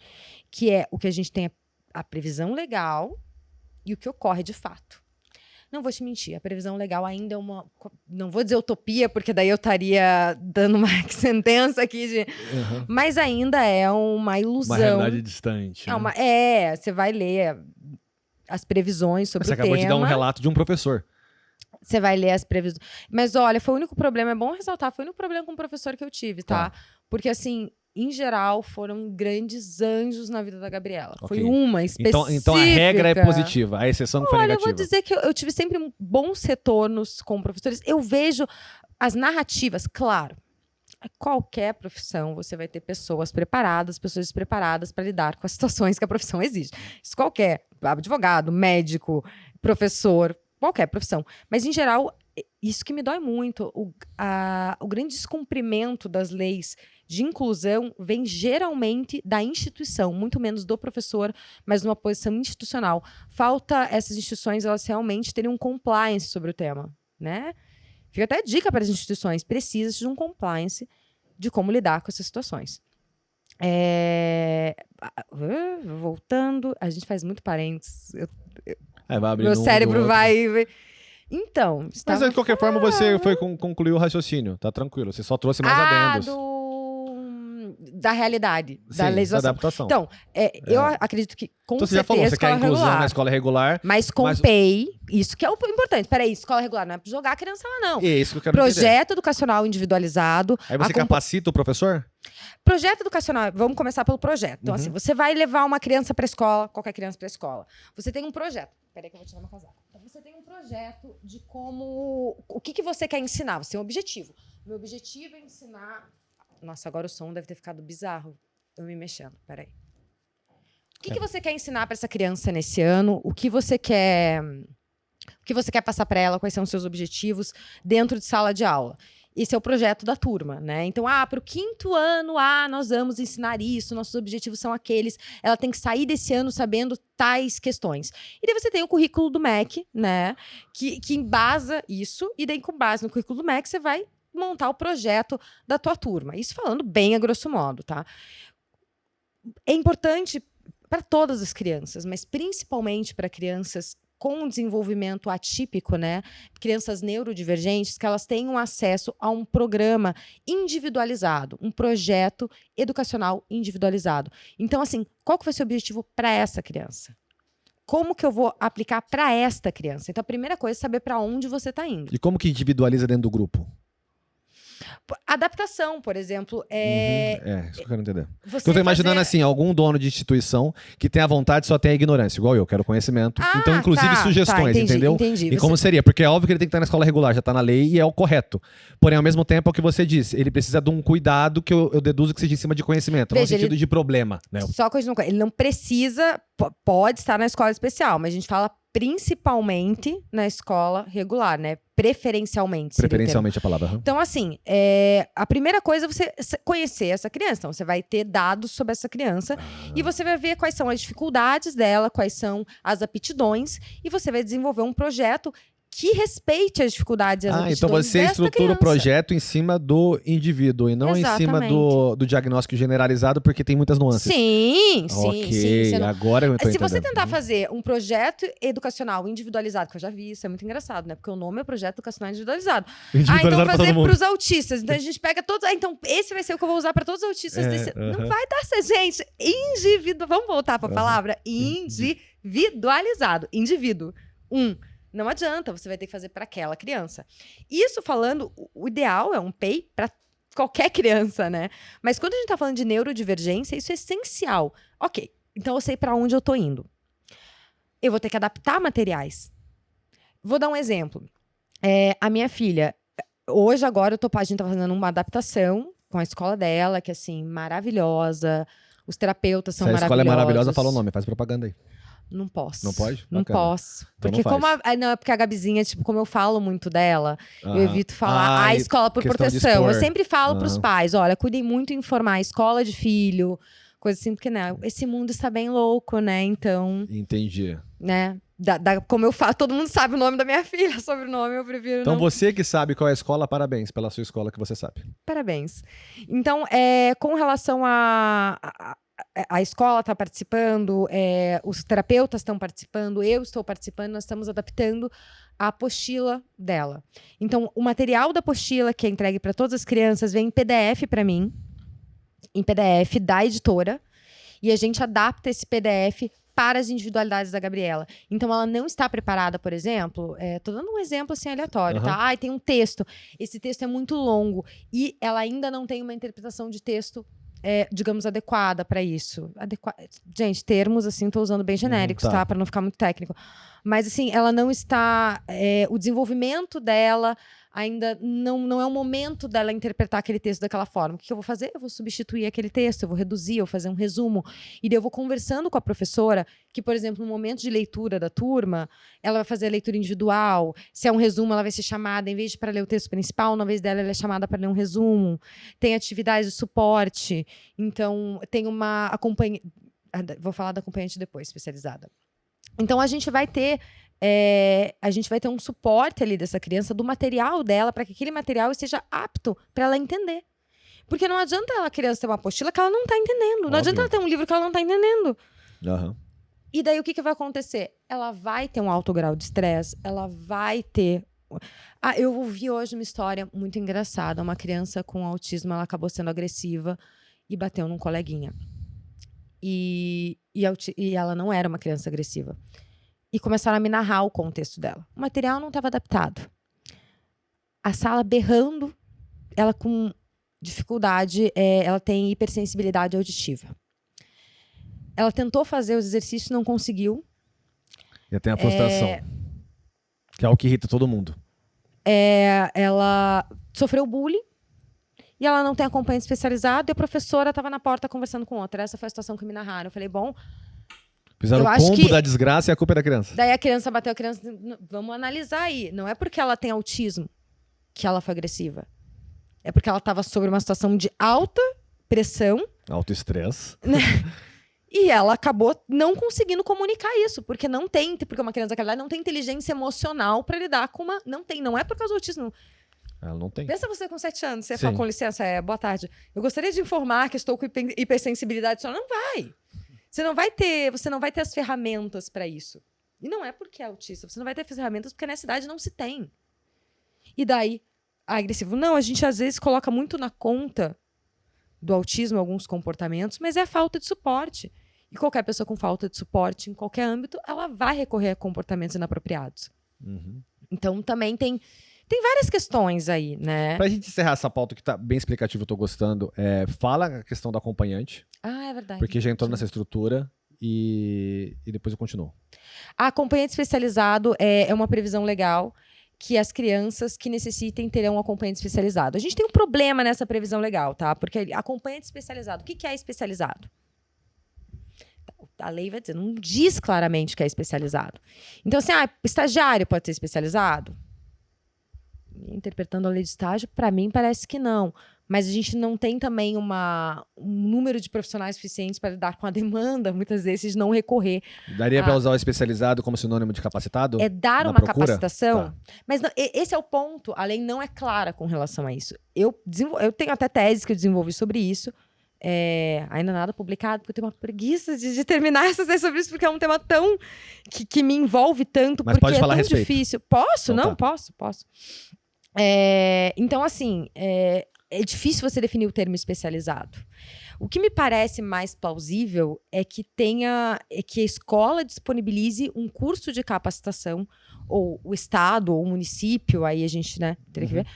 que é o que a gente tem a previsão legal e o que ocorre de fato. Não vou te mentir, a previsão legal ainda é uma... Não vou dizer utopia, porque daí eu estaria dando uma sentença aqui de...
Uhum.
Mas ainda é uma ilusão.
Uma realidade distante.
Você vai ler as previsões sobre
Você
o tema.
acabou de dar um relato de um professor.
Você vai ler as previsões. Mas olha, foi o único problema, é bom ressaltar, foi o único problema com o professor que eu tive, tá? Porque assim, em geral, foram grandes anjos na vida da Gabriela.
Ok.
Foi uma específica.
Então a regra é positiva, a exceção que foi
Olha,
negativa.
eu vou dizer que eu tive sempre bons retornos com professores. Eu vejo as narrativas, claro. Qualquer profissão, você vai ter pessoas preparadas, pessoas despreparadas para lidar com as situações que a profissão exige. Isso qualquer, advogado, médico, professor, qualquer profissão. Mas, em geral, isso que me dói muito, o grande descumprimento das leis de inclusão vem geralmente da instituição, muito menos do professor, mas numa posição institucional. Falta essas instituições, elas realmente terem um compliance sobre o tema, né? Fica até dica para as instituições, precisa de um compliance de como lidar com essas situações. Voltando, a gente faz muito parênteses. Meu cérebro vai... Então,
mas de qualquer forma você concluiu o raciocínio, tá tranquilo. Você só trouxe mais adendos.
Da realidade,
Sim,
da legislação.
Da adaptação.
Então, eu acredito que com
então
certeza
você já falou, você quer inclusão
regular,
na escola regular.
Mas com PEI, isso que é o importante. Peraí, escola regular não é pra jogar a criança lá, não.
É isso que eu quero
Projeto
entender.
educacional individualizado.
Aí você capacita o professor?
Projeto educacional, vamos começar pelo projeto. Então, assim, você vai levar uma criança pra escola, qualquer criança pra escola. Você tem um projeto. Peraí que eu vou tirar uma casaca. Você tem um projeto de como... O que você quer ensinar? Você tem um objetivo. Meu objetivo é ensinar... Nossa, agora o som deve ter ficado bizarro. Eu me mexendo, peraí. O que você quer ensinar para essa criança nesse ano? O que você quer passar para ela? Quais são os seus objetivos dentro de sala de aula? Esse é o projeto da turma, né? Então, para o 5º ano, nós vamos ensinar isso, nossos objetivos são aqueles. Ela tem que sair desse ano sabendo tais questões. E daí você tem o currículo do MEC, né? Que embasa isso, e daí, com base no currículo do MEC, você vai montar o projeto da tua turma. Isso falando bem a grosso modo, tá? É importante para todas as crianças, mas principalmente para crianças com desenvolvimento atípico, né? Crianças neurodivergentes, que elas tenham acesso a um programa individualizado, um projeto educacional individualizado. Então, assim, qual que vai ser o objetivo para essa criança? Como que eu vou aplicar para esta criança? Então, a primeira coisa é saber para onde você está indo.
E como que individualiza dentro do grupo?
Adaptação, por exemplo.
Isso que eu quero entender. Eu tô imaginando assim, algum dono de instituição que tem a vontade só tem a ignorância, igual eu, quero conhecimento. Então, inclusive, sugestões, entendeu?
Entendi.
E como seria? Porque é óbvio que ele tem que estar na escola regular, já tá na lei e é o correto. Porém, ao mesmo tempo, é o que você disse, ele precisa de um cuidado que eu deduzo que seja em cima de conhecimento, não no sentido de problema. Né?
Só coisa não, ele não precisa, pode estar na escola especial, mas a gente fala principalmente na escola regular, né? Preferencialmente.
Preferencialmente a palavra.
Então, assim, a primeira coisa é você conhecer essa criança. Então, você vai ter dados sobre essa criança e você vai ver quais são as dificuldades dela, quais são as aptidões, e você vai desenvolver um projeto que respeite as dificuldades e as aptidões
então você estrutura
criança.
O projeto em cima do indivíduo e não em cima do diagnóstico generalizado, porque tem muitas nuances.
Sim.
Não... Agora eu tô
Se você tentar fazer um projeto educacional individualizado, que eu já vi, isso é muito engraçado, né? Porque o nome é projeto educacional individualizado. Então fazer para os autistas. Então a gente pega todos... então esse vai ser o que eu vou usar para todos os autistas. Não vai dar certo, gente. Vamos voltar para a palavra? Individualizado. Indivíduo. Não adianta, você vai ter que fazer para aquela criança. Isso falando, o ideal é um PEI para qualquer criança, né? Mas quando a gente está falando de neurodivergência, isso é essencial. Ok, então eu sei para onde eu estou indo. Eu vou ter que adaptar materiais. Vou dar um exemplo. A minha filha, hoje, agora, a gente está fazendo uma adaptação com a escola dela, que é assim, maravilhosa. Os terapeutas são maravilhosos.
Se a escola é maravilhosa, fala o nome, faz propaganda aí.
Não posso.
Não pode?
Não
Bacana.
posso.
Então
Porque
não faz.
não, é porque a Gabizinha, tipo, como eu falo muito dela, eu
Aham.
evito falar a
e
escola por
questão de
proteção. Eu
expor.
sempre falo pros
Aham.
pais, olha, cuidem muito em informar a escola de filho, coisa assim, porque, né, esse mundo está bem louco, né? Então,
Entendi.
né, como eu falo, todo mundo sabe o nome da minha filha, sobrenome, eu prefiro
Então
não.
você que sabe qual é a escola, parabéns pela sua escola que você sabe.
Parabéns. Então, com relação a escola está participando, os terapeutas estão participando, eu estou participando, nós estamos adaptando a apostila dela. Então, o material da apostila que é entregue para todas as crianças vem em PDF para mim, em PDF da editora, e a gente adapta esse PDF para as individualidades da Gabriela. Então, ela não está preparada, por exemplo, tô dando um exemplo assim aleatório,
Aham.
tá? Ai, tem um texto, esse texto é muito longo, e ela ainda não tem uma interpretação de texto, digamos, adequada para isso. Gente, termos, assim, tô usando bem genéricos,
tá.
tá? Para não ficar muito técnico. Mas, assim, ela não está... o desenvolvimento dela ainda não é o momento dela interpretar aquele texto daquela forma. O que eu vou fazer? Eu vou substituir aquele texto, eu vou reduzir, eu vou fazer um resumo. E daí eu vou conversando com a professora, que, por exemplo, no momento de leitura da turma, ela vai fazer a leitura individual. Se é um resumo, ela vai ser chamada, em vez de para ler o texto principal, na vez dela, ela é chamada para ler um resumo. Tem atividades de suporte. Então, tem uma acompanhante... Vou falar da acompanhante depois, especializada. Então, a gente vai ter um suporte ali dessa criança, do material dela, para que aquele material esteja apto para ela entender. Porque não adianta a criança ter uma apostila que ela não está entendendo. Não
Óbvio.
adianta ela ter um livro que ela não está entendendo.
Aham.
E daí, o que vai acontecer? Ela vai ter um alto grau de estresse, ela vai ter... eu ouvi hoje uma história muito engraçada. Uma criança com autismo, ela acabou sendo agressiva e bateu num coleguinha. E ela não era uma criança agressiva. E começaram a me narrar o contexto dela. O material não estava adaptado. A sala berrando, ela com dificuldade, ela tem hipersensibilidade auditiva. Ela tentou fazer os exercícios, não conseguiu.
E tem a frustração. Que é o que irrita todo mundo.
Ela sofreu bullying. E ela não tem acompanhante especializado. E a professora estava na porta conversando com outra. Essa foi a situação que me narraram. Eu falei, bom...
Fizeram o combo da desgraça e a culpa é da criança.
Daí a criança bateu, a criança... Vamos analisar aí. Não é porque ela tem autismo que ela foi agressiva. É porque ela estava sob uma situação de alta pressão. Alto
estresse.
Né? E ela acabou não conseguindo comunicar isso. Porque uma criança daquela idade não tem inteligência emocional para lidar com uma... Não é por causa do autismo.
Ela não tem.
Pensa você com 7 anos. Você fala, com licença, boa tarde. Eu gostaria de informar que estou com hipersensibilidade. Só não vai. Você não vai ter as ferramentas para isso. E não é porque é autista. Você não vai ter ferramentas porque nessa idade não se tem. E daí, agressivo. Não, a gente às vezes coloca muito na conta do autismo alguns comportamentos, mas é a falta de suporte. E qualquer pessoa com falta de suporte em qualquer âmbito, ela vai recorrer a comportamentos inapropriados.
Uhum.
Então, também tem várias questões aí, né?
Pra gente encerrar essa pauta que tá bem explicativa, eu tô gostando, fala a questão do acompanhante.
Ah, é verdade.
Porque já entrou nessa estrutura e depois eu continuo.
A acompanhante especializado é uma previsão legal que as crianças que necessitem terão um acompanhante especializado. A gente tem um problema nessa previsão legal, tá? Porque acompanhante especializado, o que é especializado? A lei vai dizer, não diz claramente que é especializado. Então, assim, estagiário pode ser especializado? Interpretando a lei de estágio, para mim parece que não. Mas a gente não tem também um número de profissionais suficientes para lidar com a demanda, muitas vezes, de não recorrer.
Daria para usar o especializado como sinônimo de capacitado?
É dar uma capacitação. Tá. Mas não, esse é o ponto. A lei não é clara com relação a isso. Eu tenho até teses que eu desenvolvi sobre isso. Ainda nada publicado, porque eu tenho uma preguiça de terminar essas teses sobre isso, porque é um tema tão... que me envolve tanto,
mas
porque
pode falar
é tão
a respeito.
Difícil. Posso?
Então,
não, tá. Posso. Então, assim... É difícil você definir o termo especializado. O que me parece mais plausível é que a escola disponibilize um curso de capacitação, ou o estado, ou o município, aí a gente, né, teria que ver.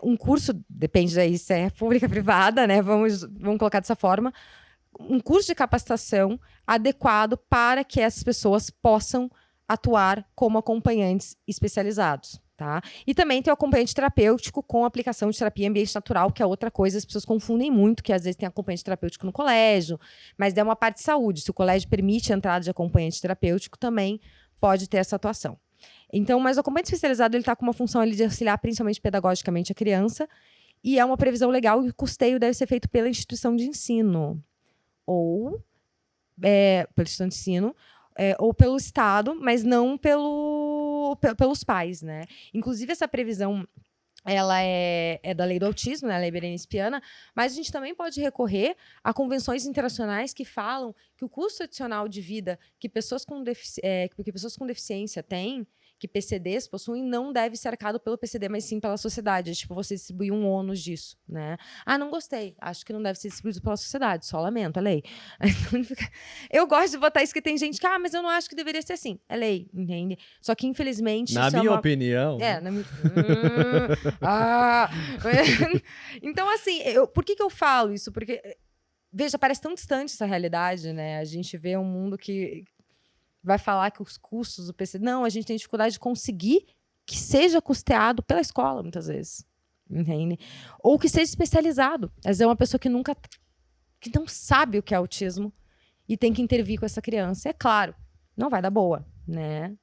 Um curso, depende daí se é pública, privada, né? Vamos colocar dessa forma. Um curso de capacitação adequado para que essas pessoas possam atuar como acompanhantes especializados. Tá? E também tem o acompanhante terapêutico com aplicação de terapia em ambiente natural, que é outra coisa, as pessoas confundem muito, que às vezes tem acompanhante terapêutico no colégio, mas é uma parte de saúde. Se o colégio permite a entrada de acompanhante terapêutico, também pode ter essa atuação. Então, mas o acompanhante especializado ele está com uma função ali de auxiliar principalmente pedagogicamente a criança, e é uma previsão legal e o custeio deve ser feito pela instituição de ensino. Ou pela instituição de ensino, ou pelo Estado, mas não pelos pais, né? Inclusive, essa previsão ela é da lei do autismo, né? A lei Berenice Piana, mas a gente também pode recorrer a convenções internacionais que falam que o custo adicional de vida que pessoas com deficiência têm, que PCDs possuem, não deve ser arcado pelo PCD, mas sim pela sociedade. Tipo, você distribuir um ônus disso, né? Ah, não gostei. Acho que não deve ser distribuído pela sociedade. Só lamento, é lei. Eu gosto de botar isso, que tem gente que, mas eu não acho que deveria ser assim. É lei, entende? Só que, infelizmente...
Na minha opinião...
na minha... Então, assim, por que eu falo isso? Porque, veja, parece tão distante essa realidade, né? A gente vê um mundo que vai falar que os custos do PC... Não, a gente tem dificuldade de conseguir que seja custeado pela escola, muitas vezes. Entende? Ou que seja especializado. Às vezes é uma pessoa que não sabe o que é autismo e tem que intervir com essa criança. É claro, não vai dar boa, né?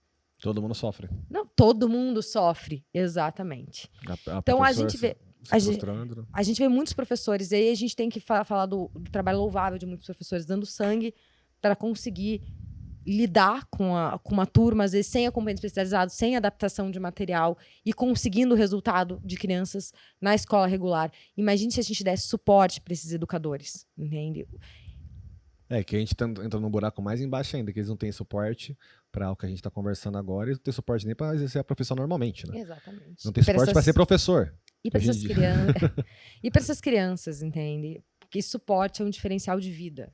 Todo mundo sofre.
Não, todo mundo sofre, exatamente. Então a gente vê... A gente vê muitos professores, e aí a gente tem que falar do trabalho louvável de muitos professores dando sangue para conseguir lidar com uma turma, às vezes sem acompanhamento especializado, sem adaptação de material e conseguindo o resultado de crianças na escola regular. Imagine se a gente desse suporte para esses educadores, entende?
Que a gente entra num buraco mais embaixo ainda, que eles não têm suporte para o que a gente está conversando agora, e não tem suporte nem para exercer a profissão normalmente, né?
Exatamente.
Não tem suporte para ser professor.
E para essas crianças, entende? Porque suporte é um diferencial de vida.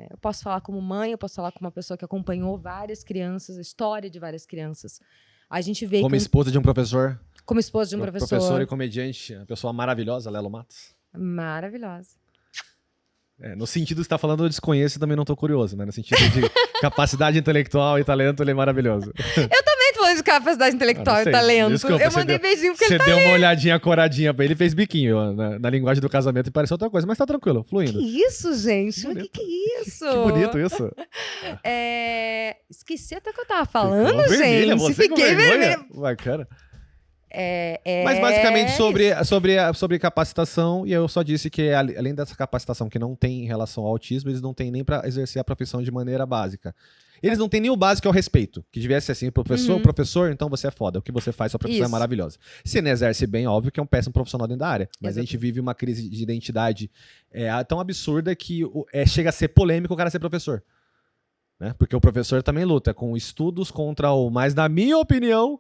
Eu posso falar como mãe, eu posso falar como uma pessoa que acompanhou várias crianças, a história de várias crianças. A gente vê
como esposa de um professor.
Como esposa de um professor.
Professor e comediante, uma pessoa maravilhosa, Lelo Matos.
Maravilhosa.
No sentido que você está falando, eu desconheço e também não estou curioso, né? No sentido de capacidade intelectual e talento, ele é maravilhoso.
Eu também tô falando de capacidade intelectual e talento.
Desculpa,
eu mandei beijinho porque
ele
tá
deu uma olhadinha coradinha pra ele, fez biquinho na linguagem do casamento e pareceu outra coisa, mas tá tranquilo, fluindo.
Que isso, gente? O que é isso?
Que bonito isso.
Esqueci até o que eu tava falando, gente.
Vermelha, você fiquei vermelha. Bacana. Mas basicamente sobre capacitação, e eu só disse que além dessa capacitação que não tem em relação ao autismo, eles não têm nem para exercer a profissão de maneira básica. Eles não têm nem o básico, que é o respeito. Que devia ser assim, professor, então você é foda. O que você faz, sua profissão é maravilhosa. Se não exerce bem, óbvio que é um péssimo profissional dentro da área. Mas a gente vive uma crise de identidade tão absurda que chega a ser polêmico o cara ser professor. Né? Porque o professor também luta com estudos contra mas na minha opinião,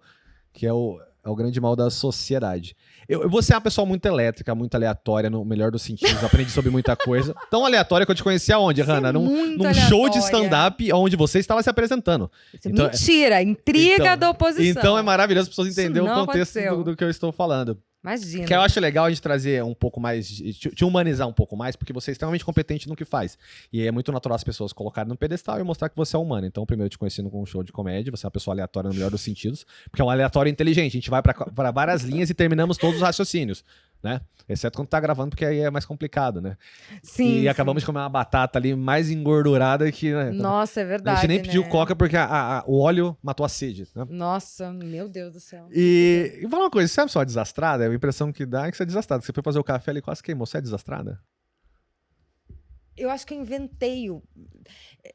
que é o grande mal da sociedade. Eu vou ser uma pessoa muito elétrica, muito aleatória, no melhor dos sentidos. Aprendi sobre muita coisa. Tão aleatória que eu te conheci aonde, Hanna? Num show de stand-up onde você estava se apresentando.
Então, mentira, intriga da oposição.
Então é maravilhoso as pessoas entenderem o contexto do que eu estou falando.
Imagina.
Que eu acho legal a gente trazer um pouco mais, te humanizar um pouco mais, porque você é extremamente competente no que faz. E é muito natural as pessoas colocarem no pedestal e mostrar que você é humano. Então, primeiro, eu te conheci com um show de comédia, você é uma pessoa aleatória no melhor dos sentidos, porque é um aleatório inteligente. A gente vai para várias linhas e terminamos todos os raciocínios, né? Exceto quando tá gravando, porque aí é mais complicado, né?
Sim.
E acabamos de comer uma batata ali mais engordurada que... Né?
Nossa, é verdade,
a gente nem pediu coca porque o óleo matou a sede, né?
Nossa, meu Deus do céu.
E fala uma coisa, você é uma pessoa desastrada? A impressão que dá é que você é desastrada. Você foi fazer o café ali, quase queimou. Você é desastrada?
Eu acho que eu inventei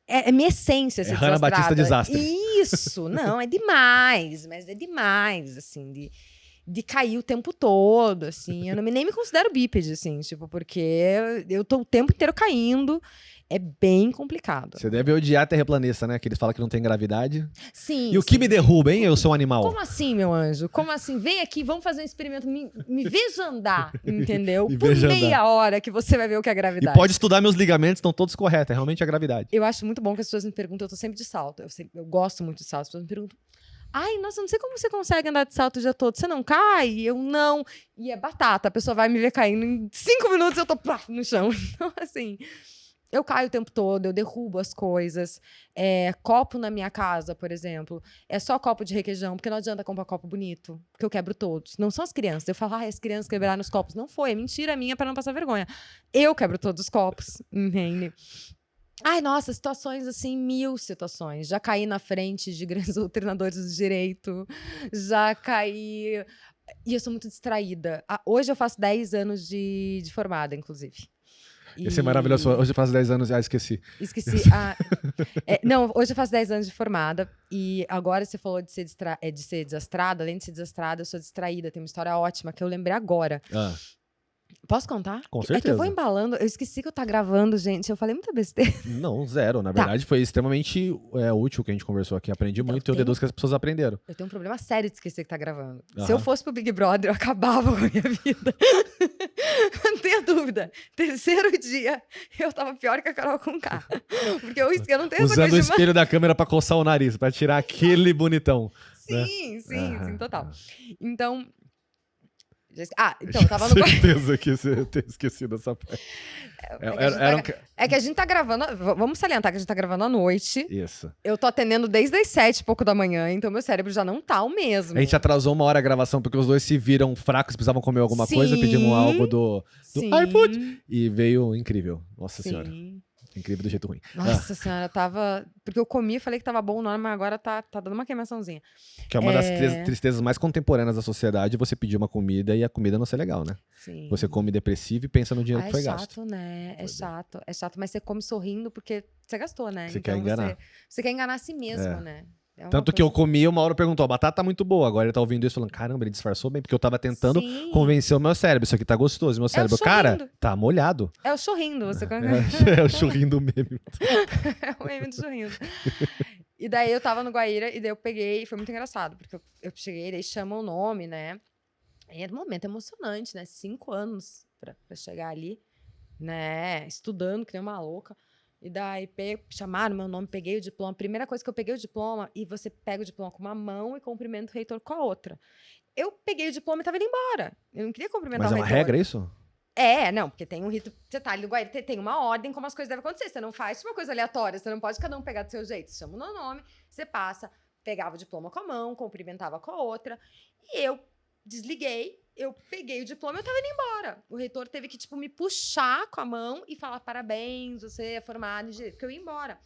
é minha essência ser
Hanna
desastrada.
Batista desastre.
Isso, não, é demais. Mas é demais, assim, de cair o tempo todo, assim. Eu nem me considero bípede, assim, tipo, porque eu tô o tempo inteiro caindo. É bem complicado.
Você deve odiar terraplanista, né? Que eles falam que não tem gravidade.
Sim.
E o que me derruba, hein? Eu sou um animal.
Como assim, meu anjo? Como assim? Vem aqui, vamos fazer um experimento. Me veja andar, entendeu? Por meia hora que você vai ver o que é gravidade.
E pode estudar meus ligamentos, estão todos corretos. É realmente a gravidade.
Eu acho muito bom que as pessoas me perguntam. Eu tô sempre de salto. Eu gosto muito de salto. As pessoas me perguntam. Ai, nossa, não sei como você consegue andar de salto o dia todo. Você não cai? Eu não. E é batata. A pessoa vai me ver caindo em 5 minutos e eu tô no chão. Então, assim... Eu caio o tempo todo, eu derrubo as coisas. Copo na minha casa, por exemplo, é só copo de requeijão, porque não adianta comprar copo bonito, porque eu quebro todos. Não são as crianças. Eu falo, as crianças quebraram os copos. Não foi, é mentira minha para não passar vergonha. Eu quebro todos os copos, entende? Ai, nossa, situações assim, 1000 situações. Já caí na frente de grandes doutrinadores de direito, já caí... E eu sou muito distraída. Hoje eu faço 10 anos de formada, inclusive.
Esse é maravilhoso. Hoje eu faço 10 anos, esqueci.
Esqueci. Não, hoje eu faço 10 anos de formada. E agora você falou de ser desastrada. Além de ser desastrada, eu sou distraída. Tem uma história ótima que eu lembrei agora. Posso contar?
Com certeza.
É que eu vou embalando. Eu esqueci que eu tá gravando, gente. Eu falei muita besteira.
Não, zero. Na verdade, foi extremamente útil que a gente conversou aqui. Aprendi muito e eu deduzo que as pessoas aprenderam.
Eu tenho um problema sério de esquecer que tá gravando. Se eu fosse pro Big Brother, eu acabava com a minha vida. Não tenha dúvida. Terceiro dia, eu tava pior que a Carol Conká. Porque eu não tenho essa coisa.
Usando o espelho da câmera pra coçar o nariz, pra tirar aquele bonitão.
Sim, total. Então... Então, tava no...
certeza que você tem esquecido essa parte.
É que a gente tá gravando... Vamos salientar que a gente tá gravando à noite.
Isso.
Eu tô atendendo desde as 7 e pouco da manhã, então meu cérebro já não tá o mesmo.
A gente atrasou 1 hora a gravação porque os dois se viram fracos, precisavam comer alguma coisa, pedimos algo do iFood. E veio incrível. Nossa Senhora. Incrível do jeito ruim.
Nossa Senhora, tava... Porque eu comi e falei que tava bom o nome, mas agora tá dando uma queimaçãozinha.
Que é uma das tristezas mais contemporâneas da sociedade, você pedir uma comida e a comida não ser legal, né?
Sim.
Você come depressivo e pensa no dinheiro que foi gasto.
É chato, né? É chato, mas você come sorrindo porque você gastou, né?
Você quer enganar.
Você quer enganar a si mesmo, né?
Tanto que eu comi, uma hora perguntou, a batata tá muito boa. Agora ele tá ouvindo isso falando, caramba, ele disfarçou bem, porque eu tava tentando convencer o meu cérebro. Isso aqui tá gostoso. Meu cérebro, cara, tá molhado.
É o chorrindo, você
É o churrinho do meme.
É o meme do chorrindo. E daí eu tava no Guaíra, e daí eu peguei, foi muito engraçado, porque eu cheguei, daí chama o nome, né? E é um momento emocionante, né? 5 anos pra chegar ali, né? Estudando, que nem uma louca. E daí chamaram meu nome, peguei o diploma. Primeira coisa que eu peguei o diploma, e você pega o diploma com uma mão e cumprimenta o reitor com a outra. Eu peguei o diploma e tava indo embora. Eu não queria cumprimentar o reitor.
Mas é uma regra isso?
Não, porque tem um rito. Você tá ali no Guaíra, tem uma ordem como as coisas devem acontecer. Você não faz uma coisa aleatória, você não pode cada um pegar do seu jeito. Você chama o meu nome, você passa, pegava o diploma com a mão, cumprimentava com a outra. E eu desliguei. Eu peguei o diploma e eu tava indo embora. O reitor teve que, me puxar com a mão e falar parabéns, você é formado em direito, porque eu ia embora.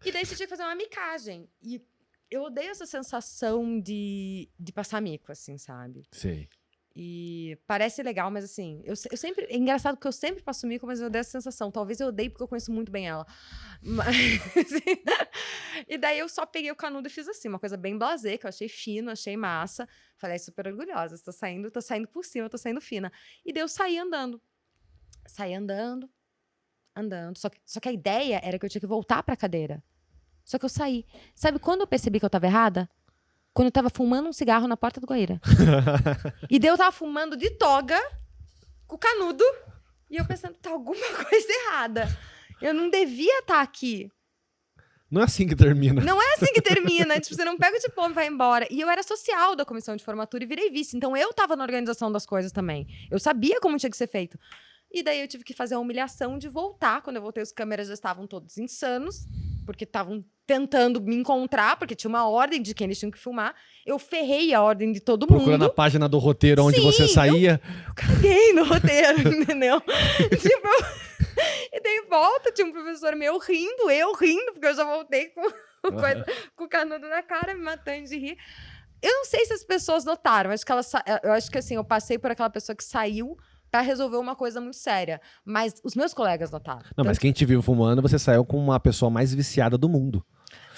E daí você tinha que fazer uma micagem. E eu odeio essa sensação de passar mico, assim, sabe?
Sim.
E parece legal, mas assim, eu sempre... É engraçado porque eu sempre passo mico, mas eu odeio essa sensação. Talvez eu odeie porque eu conheço muito bem ela. Mas... E daí eu só peguei o canudo e fiz assim, uma coisa bem blasé, que eu achei fino, achei massa. Falei, super orgulhosa, tô saindo por cima, tô saindo fina. E daí eu saí andando. Saí andando. Só que a ideia era que eu tinha que voltar pra cadeira. Só que eu saí. Sabe quando eu percebi que eu tava errada? Quando eu tava fumando um cigarro na porta do Guaíra. E daí eu tava fumando de toga, com o canudo, e eu pensando, tá alguma coisa errada. Eu não devia estar aqui.
Não é assim que termina.
Não é assim que termina. Você não pega o diploma e vai embora. E eu era social da comissão de formatura e virei vice. Então eu tava na organização das coisas também. Eu sabia como tinha que ser feito. E daí eu tive que fazer a humilhação de voltar. Quando eu voltei, os câmeras já estavam todos insanos, porque estavam tentando me encontrar, porque tinha uma ordem de quem eles tinham que filmar. Eu ferrei a ordem de todo mundo.
Procurando a página do roteiro onde você saía.
Eu caguei no roteiro, entendeu? E daí volta, tinha um professor meu rindo, porque eu já voltei com o canudo na cara, me matando de rir. Eu não sei se as pessoas notaram, eu acho que assim, eu passei por aquela pessoa que saiu pra resolver uma coisa muito séria. Mas os meus colegas notaram.
Não, mas quem te viu fumando, você saiu com uma pessoa mais viciada do mundo.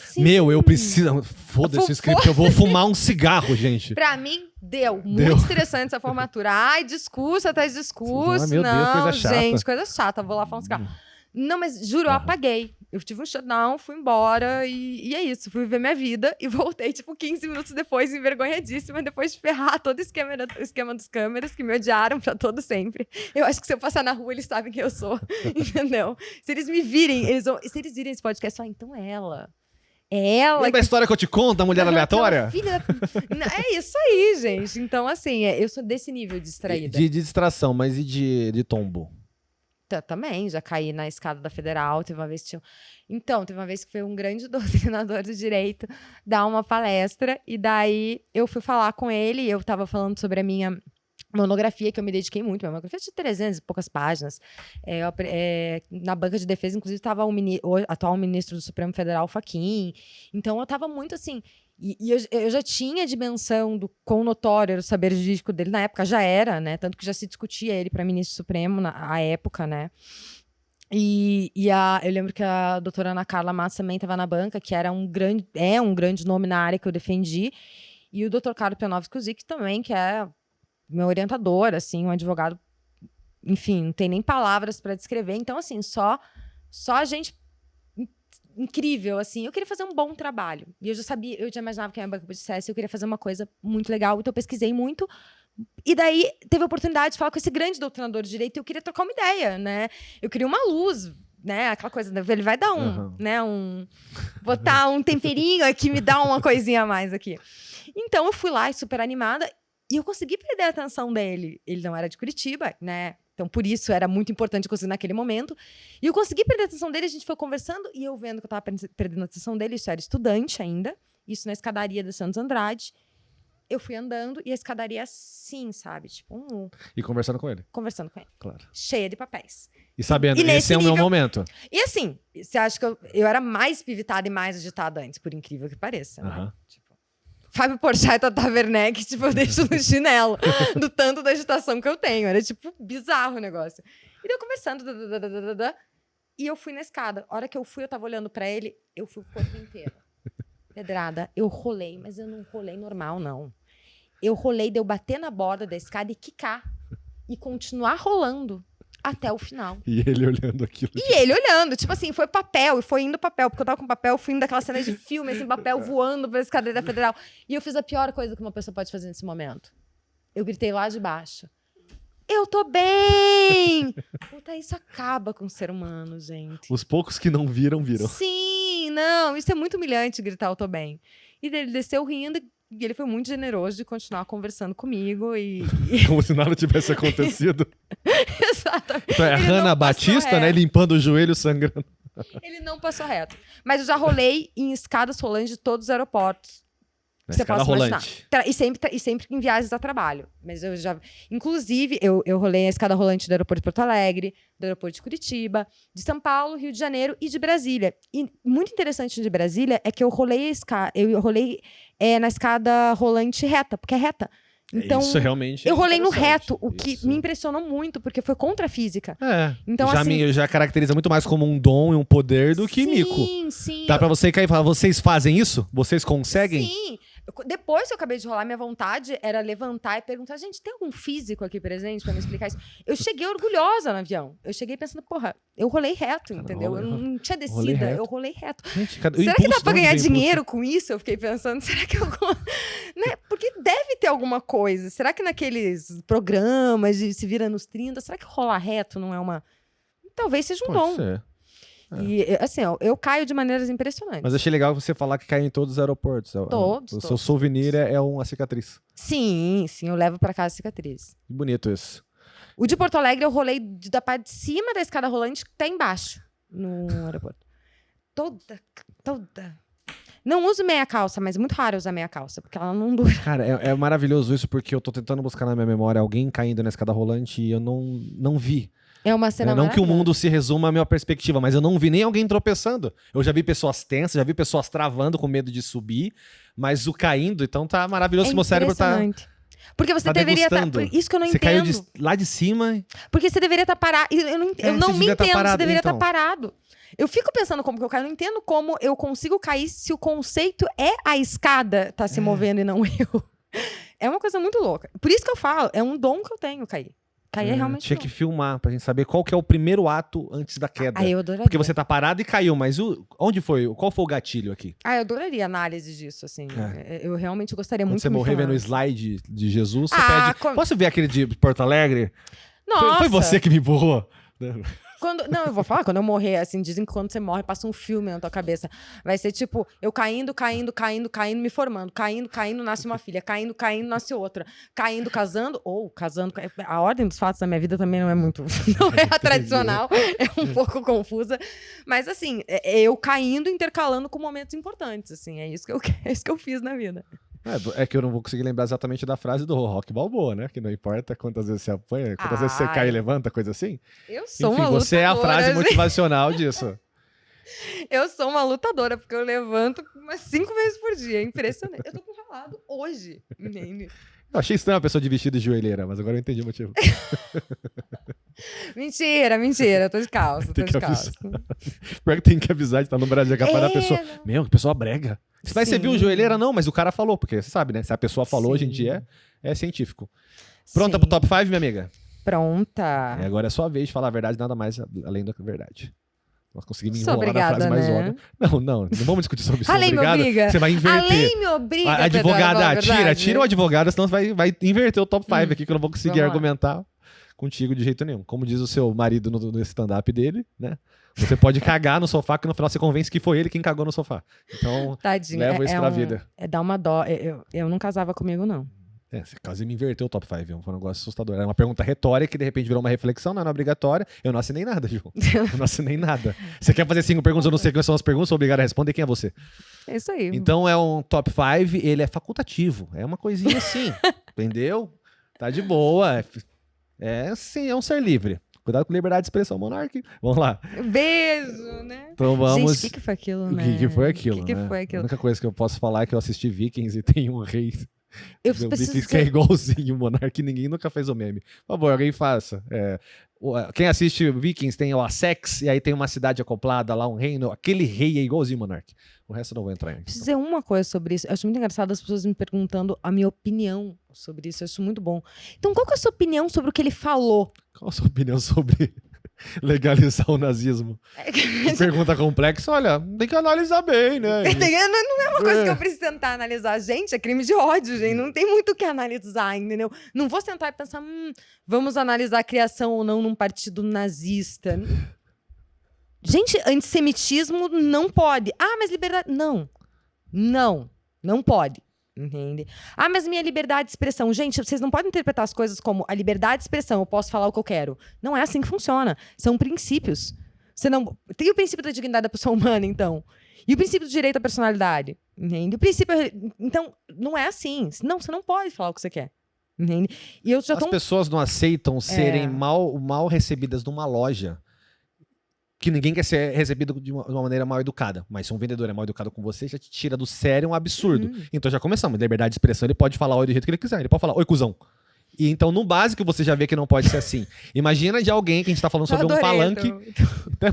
Sim.
Eu preciso... Foda-se o script, eu vou fumar um cigarro, gente.
Pra mim, deu. Muito estressante essa formatura. Ai, discurso atrás de discurso.
Meu Deus, coisa chata.
Gente, coisa chata. Vou lá fumar um cigarro. Não, mas juro, eu apaguei. Eu tive um shutdown, fui embora e é isso. Fui viver minha vida e voltei, 15 minutos depois, envergonhadíssima, depois de ferrar todo o esquema dos câmeras, que me odiaram pra todo sempre. Eu acho que se eu passar na rua, eles sabem quem eu sou, entendeu? Se eles me virem, se eles virem esse podcast, falam, então é ela. É ela.
Lembra a história que eu te conto, a mulher aleatória?
É isso aí, gente. Então, assim, eu sou desse nível de distraída.
De distração, mas e de tombo?
Também, já caí na escada da Federal, teve uma vez que foi um grande doutrinador do direito dar uma palestra, e daí eu fui falar com ele, eu estava falando sobre a minha monografia, que eu me dediquei muito, minha monografia de 300 e poucas páginas. Na banca de defesa, inclusive, estava o atual ministro do Supremo Federal, Fachin. Então, eu estava muito assim... E eu já tinha a dimensão do quão notório era o saber jurídico dele, na época já era, né? Tanto que já se discutia ele para ministro supremo à época, né? Eu lembro que a doutora Ana Carla Matos também estava na banca, que era um grande nome na área que eu defendi. E o doutor Carlos Pianovski também, que é meu orientador, assim, um advogado, enfim, não tem nem palavras para descrever. Então, assim, só a gente incrível, assim. Eu queria fazer um bom trabalho. E eu já imaginava que a minha banca dissesse, eu queria fazer uma coisa muito legal. Então, eu pesquisei muito. E daí, teve a oportunidade de falar com esse grande doutrinador de direito, e eu queria trocar uma ideia, né? Eu queria uma luz, né? Aquela coisa, ele vai dar botar um temperinho aqui, me dá uma coisinha a mais aqui. Então, eu fui lá, super animada, e eu consegui perder a atenção dele. Ele não era de Curitiba, né? Então, por isso, era muito importante conseguir naquele momento. E eu consegui perder a atenção dele, a gente foi conversando, e eu vendo que eu estava perdendo a atenção dele, isso era estudante ainda, isso na escadaria da Santos Andrade. Eu fui andando, e a escadaria assim, sabe? Tipo,
E conversando com ele.
Conversando com ele.
Claro.
Cheia de papéis.
E sabendo, esse é o meu momento.
E assim, você acha que eu era mais pivitada e mais agitada antes, por incrível que pareça, né? Tipo, Fábio Porchat e Tata Werneck, tipo, eu deixo no chinelo, do tanto da agitação que eu tenho. Era, tipo, bizarro o negócio. E daí eu conversando, e eu fui na escada. A hora que eu fui, eu tava olhando pra ele, eu fui o corpo inteiro. Pedrada, eu rolei, mas eu não rolei normal, não. Eu rolei de eu bater na borda da escada e quicar. E continuar rolando até o final.
E ele olhando aquilo.
Ele olhando, tipo assim, foi papel, e foi indo papel, porque eu tava com papel, fui indo daquela cena de filme, assim, papel voando pela escadaria da Federal. E eu fiz a pior coisa que uma pessoa pode fazer nesse momento. Eu gritei lá de baixo. Eu tô bem! Puta, isso acaba com o ser humano, gente.
Os poucos que não viram.
Sim, não, isso é muito humilhante, gritar eu tô bem. E daí ele desceu rindo, e ele foi muito generoso de continuar conversando comigo
Como se nada tivesse acontecido.
Exatamente.
Então é a Hannah Batista, né? Limpando o joelho, sangrando.
Ele não passou reto. Mas eu já rolei em escadas rolantes de todos os aeroportos. Você pode imaginar. E sempre em viagens a trabalho. Mas eu já... Inclusive, eu rolei a escada rolante do aeroporto de Porto Alegre, do aeroporto de Curitiba, de São Paulo, Rio de Janeiro e de Brasília. E muito interessante de Brasília é que eu rolei na escada rolante reta, porque é reta. Então,
isso realmente
eu rolei no reto, o que me impressionou muito, porque foi contra a física. Então,
já caracteriza muito mais como um dom e um poder do que mico.
Sim.
Dá pra você cair e falar, vocês fazem isso? Vocês conseguem?
Sim. Depois que eu acabei de rolar, minha vontade era levantar e perguntar, gente, tem algum físico aqui presente pra me explicar isso? Eu cheguei orgulhosa no avião. Eu cheguei pensando, porra, eu rolei reto, entendeu? Eu não tinha descida, eu rolei reto.
Gente,
será que dá pra ganhar dinheiro com isso? Eu fiquei pensando, será que eu... né? Porque deve ter alguma coisa. Será que naqueles programas de Se Vira nos 30, será que rolar reto não é uma... Talvez seja um dom.
Ser.
E, assim, eu caio de maneiras impressionantes.
Mas achei legal você falar que cai em todos os aeroportos.
Todos.
O seu souvenir é uma cicatriz.
Sim, eu levo pra casa a cicatriz.
Bonito isso.
O de Porto Alegre eu rolei da parte de cima da escada rolante até embaixo, no aeroporto. Toda. Não uso meia calça, mas é muito raro usar meia calça, porque ela não dura.
Cara, é maravilhoso isso, porque eu tô tentando buscar na minha memória alguém caindo na escada rolante e eu não vi.
É uma cena
não que o mundo se resuma à minha perspectiva, mas eu não vi nem alguém tropeçando. Eu já vi pessoas tensas, já vi pessoas travando com medo de subir, mas o caindo, então tá maravilhoso que meu cérebro tá...
Porque você deveria estar... Isso que eu não entendo.
Você caiu lá de cima...
Porque você deveria estar parado. Eu não me entendo,
parado,
você deveria estar parado. Eu fico pensando como que eu caio. Eu não entendo como eu consigo cair se o conceito é a escada tá se movendo e não eu. É uma coisa muito louca. Por isso que eu falo, é um dom que eu tenho, cair. Cair é realmente
tinha que filmar pra gente saber qual que é o primeiro ato antes da queda.
Eu adoraria.
Porque você tá parado e caiu, mas onde foi? Qual foi o gatilho aqui?
Eu adoraria análise disso, assim. Eu realmente gostaria muito de
Quando você morrer vendo o slide de Jesus, você pede...
Como...
Posso ver aquele de Porto Alegre?
Nossa!
Foi você que me empurrou?
Não, eu vou falar, quando eu morrer, assim, dizem que quando você morre, passa um filme na tua cabeça. Vai ser tipo, eu caindo, me formando. Caindo, nasce uma filha. Caindo, nasce outra. Caindo, casando, ou casando. A ordem dos fatos da minha vida também não é muito... Não é a tradicional, é um pouco confusa. Mas, assim, eu caindo, intercalando com momentos importantes, assim. É isso que eu fiz na vida.
É que eu não vou conseguir lembrar exatamente da frase do Rock Balboa, né? Que não importa quantas vezes você apanha, quantas vezes você cai e levanta, coisa assim.
Eu sou
Enfim,
uma lutadora.
você é a frase motivacional disso.
Eu sou uma lutadora, porque eu levanto umas 5 vezes por dia. É impressionante. Eu tô com ralado hoje, entende?
Eu achei estranho uma pessoa de vestido de joelheira, mas agora eu entendi o motivo.
Mentira. Eu tô de calça,
Pior que tem que avisar de estar no Brasil, é capaz da pessoa...
Não.
Meu, que pessoa brega. Você viu joelheira? Não, mas o cara falou, porque você sabe, né? Se a pessoa falou, hoje em dia é científico. Pronta pro top 5, minha amiga?
Pronta.
Agora é sua vez de falar a verdade, nada mais além da verdade. Nós conseguimos
Sou
enrolar
obrigada,
na frase mais
né?
óbvia. Não vamos discutir sobre isso.
A lei me obriga.
Você vai inverter.
A lei me obriga.
A advogada,
Pedro,
tira o advogado, senão você vai inverter o top 5 aqui, que eu não vou conseguir
Vamos lá.
argumentar contigo de jeito nenhum. Como diz o seu marido no stand-up dele, né? Você pode cagar no sofá, que no final você convence que foi ele quem cagou no sofá. Então,
Tadinho.
leva isso pra vida.
Dá uma dó. Eu não casava comigo, não.
Você quase me inverteu o top 5, foi um negócio assustador. Era uma pergunta retórica que de repente virou uma reflexão, não é obrigatória. Eu não assinei nada, Ju. Eu não assinei nada. Você quer fazer 5 perguntas, eu não sei quais são as perguntas, sou obrigado a responder, quem é você?
É isso aí.
Então é um top 5, ele é facultativo. É uma coisinha assim, entendeu? Tá de boa. É sim, é um ser livre. Cuidado com liberdade de expressão, Monark. Vamos lá.
Beijo, né?
Então vamos...
Gente, o que foi aquilo,
O
né?
que foi aquilo,
O que
né?
foi aquilo?
A única coisa que eu posso falar é que eu assisti Vikings e tem um rei...
Eu
Vikings
preciso
que é
dizer...
igualzinho o Monark, ninguém nunca fez o meme. Por favor, alguém faça. Quem assiste Vikings tem o Essex, e aí tem uma cidade acoplada lá, um reino. Aquele rei é igualzinho o Monark. O resto eu não vou entrar em.
Preciso dizer uma coisa sobre isso. Eu acho muito engraçado as pessoas me perguntando a minha opinião sobre isso. Eu acho muito bom. Então, qual que é a sua opinião sobre o que ele falou?
Qual a sua opinião sobre legalizar o nazismo? Que pergunta complexa. Olha, tem que analisar bem, né?
Não é uma coisa que eu preciso tentar analisar. Gente, é crime de ódio, gente. Não tem muito o que analisar, entendeu? Não vou sentar e pensar, vamos analisar a criação ou não num partido nazista. Gente, antissemitismo não pode. Ah, mas liberdade... Não pode. Entende? Ah, mas minha liberdade de expressão. Gente, vocês não podem interpretar as coisas como a liberdade de expressão, eu posso falar o que eu quero. Não é assim que funciona. São princípios. Você não... Tem o princípio da dignidade da pessoa humana, então. E o princípio do direito à personalidade. Entende? O princípio... Então, não é assim. Não, você não pode falar o que você quer. Entende? E eu já
As pessoas não aceitam serem mal recebidas numa loja. Que ninguém quer ser recebido de uma maneira mal educada. Mas se um vendedor é mal educado com você, já te tira do sério um absurdo. Então já começamos. Liberdade de expressão, ele pode falar oi do jeito que ele quiser. Ele pode falar, oi, cuzão. E então, no básico, você já vê que não pode ser assim. Imagina de alguém que a gente tá falando sobre um palanque.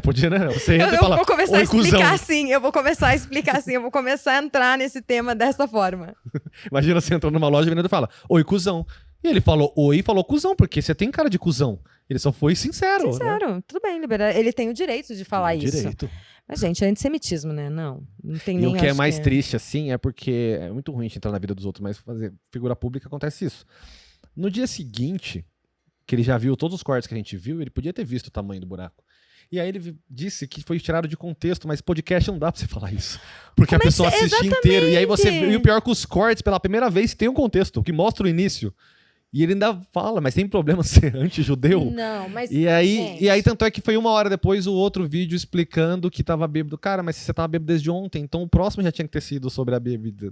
Podia, né? Você entra e fala,
vou começar
oi,
a explicar
cuzão.
assim. Eu vou começar a explicar assim. Eu vou começar a entrar nesse tema dessa forma.
Imagina você entrando numa loja e o vendedor fala, oi, cuzão. E ele falou oi e falou cuzão, porque você tem cara de cuzão. Ele só foi sincero.
Sincero, né? Tudo bem, ele tem o direito de falar isso.
Direito.
Mas, gente, é antissemitismo, né? Não tem nem...
E o que é mais triste, assim, é porque é muito ruim a gente entrar na vida dos outros, mas fazer figura pública acontece isso. No dia seguinte, que ele já viu todos os cortes que a gente viu, ele podia ter visto o tamanho do buraco. E aí ele disse que foi tirado de contexto, mas podcast não dá pra você falar isso. Porque a pessoa assiste inteiro. E aí você vê, e o pior que os cortes, pela primeira vez, tem um contexto, que mostra o início. E ele ainda fala, mas tem problema ser anti-judeu?
Não, mas...
E aí, tanto é que foi 1 hora depois o outro vídeo explicando que tava bêbado. Cara, mas você tava bêbado desde ontem, então o próximo já tinha que ter sido sobre a bebida.